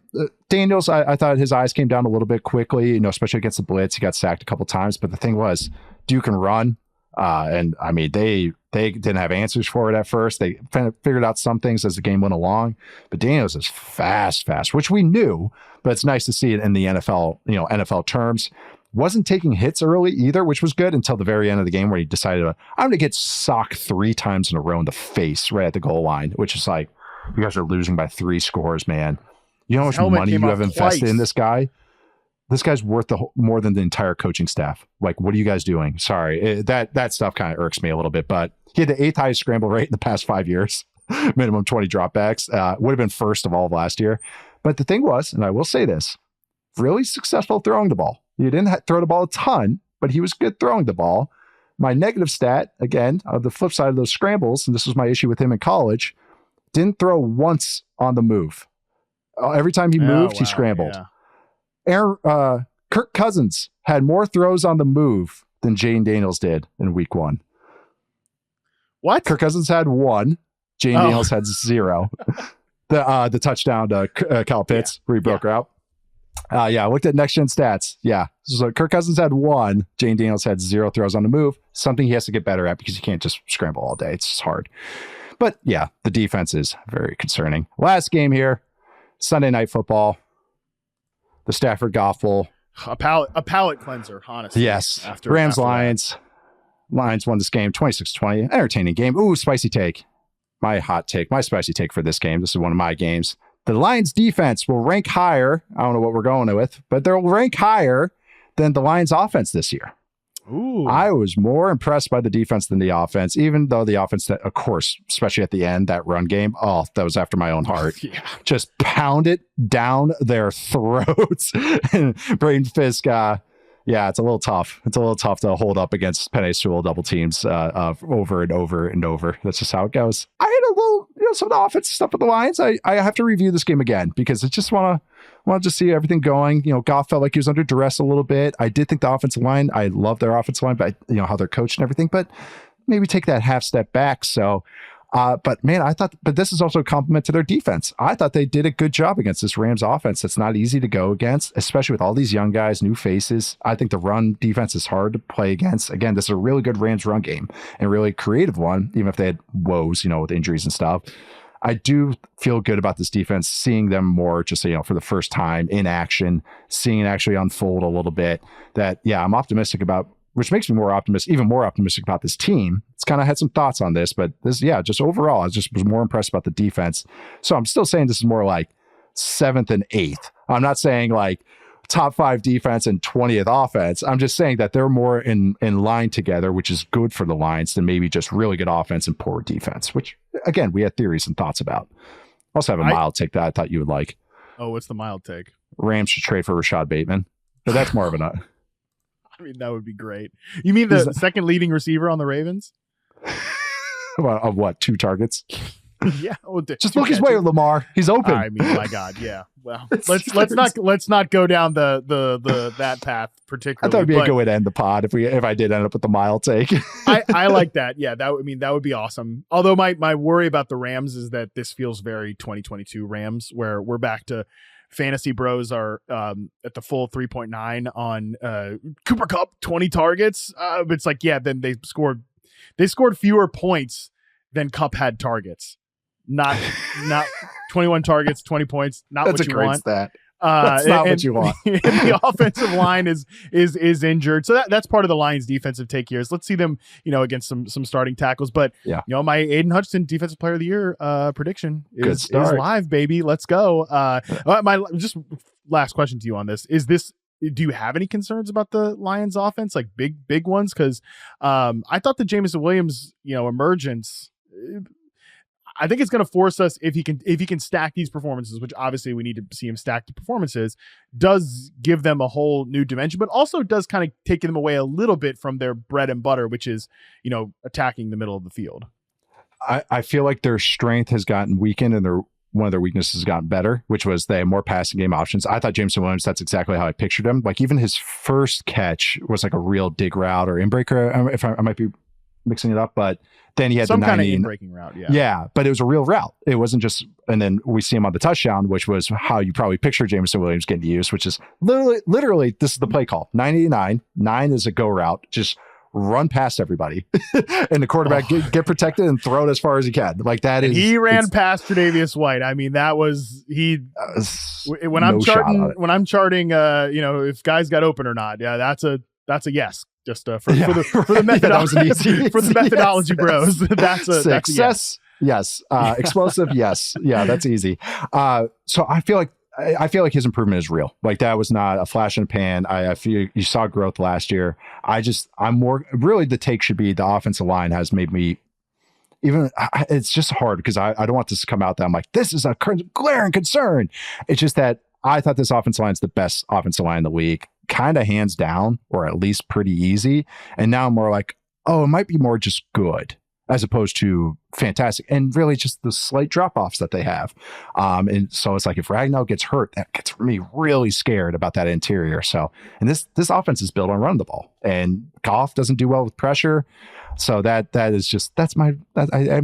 Daniels, I thought his eyes came down a little bit quickly, especially against the blitz. He got sacked a couple times, but the thing was, Duke can run. And I mean, they didn't have answers for it at first. They figured out some things as the game went along, but Daniels is fast, which we knew, but it's nice to see it in the NFL, NFL terms. Wasn't taking hits early either, which was good until the very end of the game where he decided, I'm going to get socked 3 times in a row in the face right at the goal line, which is like, you guys are losing by 3 scores, man. You know how much money you have invested in this guy? This guy's worth more than the entire coaching staff. What are you guys doing? Sorry. That stuff kind of irks me a little bit, but he had the 8th highest scramble rate in the past 5 years, minimum 20 dropbacks, would have been first of all of last year. But the thing was, and I will say this, really successful throwing the ball. He didn't throw the ball a ton, but he was good throwing the ball. My negative stat, again, on the flip side of those scrambles, and this was my issue with him in college, didn't throw once on the move. Every time he moved, he scrambled. Yeah. Kirk Cousins had more throws on the move than Jane Daniels did in week 1. What? Kirk Cousins had 1. Jane Daniels had 0. The touchdown to Kyle Pitts where he broke her out. I looked at next gen stats. Yeah. So Kirk Cousins had 1. Jane Daniels had 0 throws on the move. Something he has to get better at because he can't just scramble all day. It's just hard. But yeah, the defense is very concerning. Last game here, Sunday Night Football. The Stafford Goffle. A palate cleanser, honestly. Yes. Rams-Lions. Lions won this game 26-20. Entertaining game. Ooh, spicy take. My spicy take for this game. This is one of my games. The Lions defense will rank higher. I don't know what we're going with, but they'll rank higher than the Lions offense this year. Ooh. I was more impressed by the defense than the offense, even though the offense, that, of course, especially at the end, that run game, that was after my own heart. Yeah. Just pound it down their throats. And Braden Fisk, it's a little tough. It's a little tough to hold up against Penei Sewell double teams over and over and over. That's just how it goes. I had a little, some of the offensive stuff with the Lions. I have to review this game again because I just want to see everything going. Goff felt like he was under duress a little bit. I did think the offensive line, I love their offensive line, but how they're coached and everything, but maybe take that half step back. So, but man, but this is also a compliment to their defense. I thought they did a good job against this Rams offense. That's not easy to go against, especially with all these young guys, new faces. I think the run defense is hard to play against. Again, this is a really good Rams run game and a really creative one, even if they had woes, with injuries and stuff. I do feel good about this defense, seeing them more just, for the first time in action, seeing it actually unfold a little bit. That, I'm optimistic about, which makes me even more optimistic about this team. It's kind of had some thoughts on this, but this, just overall, I just was more impressed about the defense. So I'm still saying this is more like 7th and 8th. I'm not saying like top 5 defense and 20th offense. I'm just saying that they're more in line together, which is good for the Lions than maybe just really good offense and poor defense, which again, we had theories and thoughts about. Also have a mild take that I thought you would like. Oh, what's the mild take? Rams should trade for Rashad Bateman, but that's more of a I mean, that would be great. You mean the second leading receiver on the Ravens? Of what, 2 targets? Yeah, well, just look his way, Lamar. He's open. I mean, my God, yeah. Well, let's not go down the that path particularly. I thought it'd be a good way to end the pod if I did end up with the mild take. I like that. Yeah, that would be awesome. Although my worry about the Rams is that this feels very 2022 Rams, where we're back to Fantasy Bros are at the full 3.9 on Cooper Kupp, 20 targets. It's like, yeah, then they scored fewer points than Kupp had targets. Not 21 targets, 20 points. Not That's what you want. That's not what you want. And the offensive line is injured, so that's part of the Lions' defensive take here. Is let's see them, against some starting tackles. But yeah, my Aiden Hutchinson Defensive Player of the Year prediction is live, baby. Let's go. My just last question to you on this is this. Do you have any concerns about the Lions offense, like big ones? Because I thought the Jameson Williams, emergence, I think it's going to force us, if he can stack these performances, which obviously we need to see him stack the performances, does give them a whole new dimension, but also does kind of take them away a little bit from their bread and butter, which is, attacking the middle of the field. I feel like their strength has gotten weakened and one of their weaknesses has gotten better, which was they have more passing game options. I thought Jameson Williams, that's exactly how I pictured him. Like even his first catch was like a real dig route or inbreaker. If I might be mixing it up, but then he had some the kind of in-breaking route. Yeah, but it was a real route. It wasn't just, and then we see him on the touchdown, which was how you probably picture Jameson Williams getting used, which is literally this is the play call. 989, 9 is a go route. Just run past everybody and the quarterback get protected and throw it as far as he can. Like that is. He ran past Tre'Davious White. I mean, that was when I'm charting, if guys got open or not. Yeah, that's a yes. Just for the methodology, for the methodology bros. That's a success. Yes. Explosive. Yes. Yeah, that's easy. So I feel like his improvement is real. Like that was not a flash in the pan. I feel you saw growth last year. I'm more really the take should be the offensive line has made me it's just hard because I don't want this to come out that I'm like, this is a glaring concern. It's just that I thought this offensive line is the best offensive line in the league, kind of hands down, or at least pretty easy. And now I'm more like, oh, it might be more just good as opposed to fantastic. And really just the slight drop-offs that they have. And so it's like if Ragnow gets hurt, that gets me really scared about that interior. So, and this offense is built on running the ball. And Goff doesn't do well with pressure. So I'm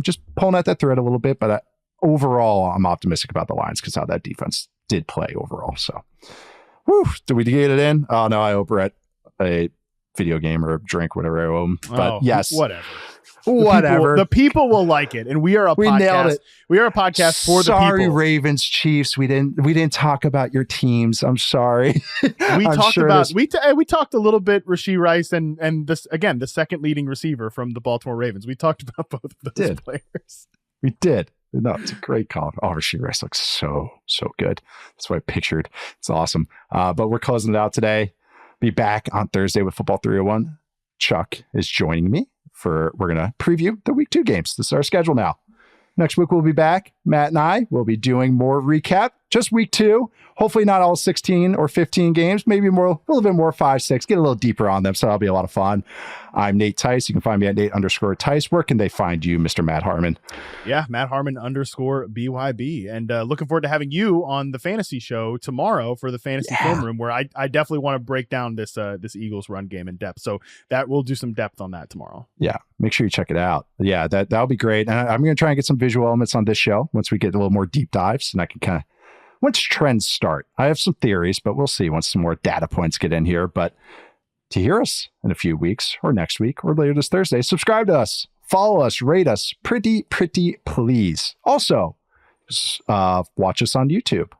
just pulling at that thread a little bit. But overall, I'm optimistic about the Lions because how that defense did play overall. So, did we get it in? Oh no, I owe Brett a video game or a drink, whatever I owe him. But yes, whatever. The people will like it, and we are a podcast. Nailed it. We are a podcast for the people. Sorry, Ravens, Chiefs. We didn't talk about your teams. I'm sorry. We talked a little bit Rashee Rice and this again the second leading receiver from the Baltimore Ravens. We talked about both of those players. We did. No, it's a great call. Oh, Rashee Rice looks so good. That's what I pictured. It's awesome. But we're closing it out today. Be back on Thursday with Football 301. Chuck is joining me we're going to preview the week 2 games. This is our schedule now. Next week, we'll be back. Matt and I will be doing more recap, just week 2. Hopefully not all 16 or 15 games, maybe a little bit more 5, 6, get a little deeper on them. So that'll be a lot of fun. I'm Nate Tice. You can find me at Nate_Tice. Where can they find you, Mr. Matt Harmon? Yeah, Matt Harmon _BYB. And looking forward to having you on the fantasy show tomorrow for the fantasy film room, where I definitely want to break down this Eagles run game in depth. So that we'll do some depth on that tomorrow. Yeah, make sure you check it out. Yeah, that'll be great. And I'm going to try and get some visual elements on this show once we get a little more deep dives, and I can kind of once trends start. I have some theories, but we'll see once some more data points get in here. But to hear us in a few weeks or next week or later this Thursday, subscribe to us, follow us, rate us, pretty please. Also, watch us on YouTube,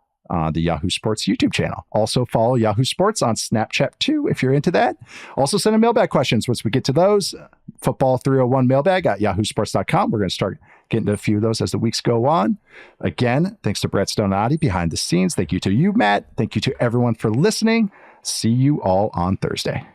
the Yahoo Sports YouTube channel. Also follow Yahoo Sports on Snapchat too, if you're into that. Also send in mailbag questions once we get to those. Football 301 mailbag at yahoosports.com. We're going to start Get into a few of those as the weeks go on. Again, thanks to Brett Stonati behind the scenes. Thank you to you, Matt. Thank you to everyone for listening. See you all on Thursday.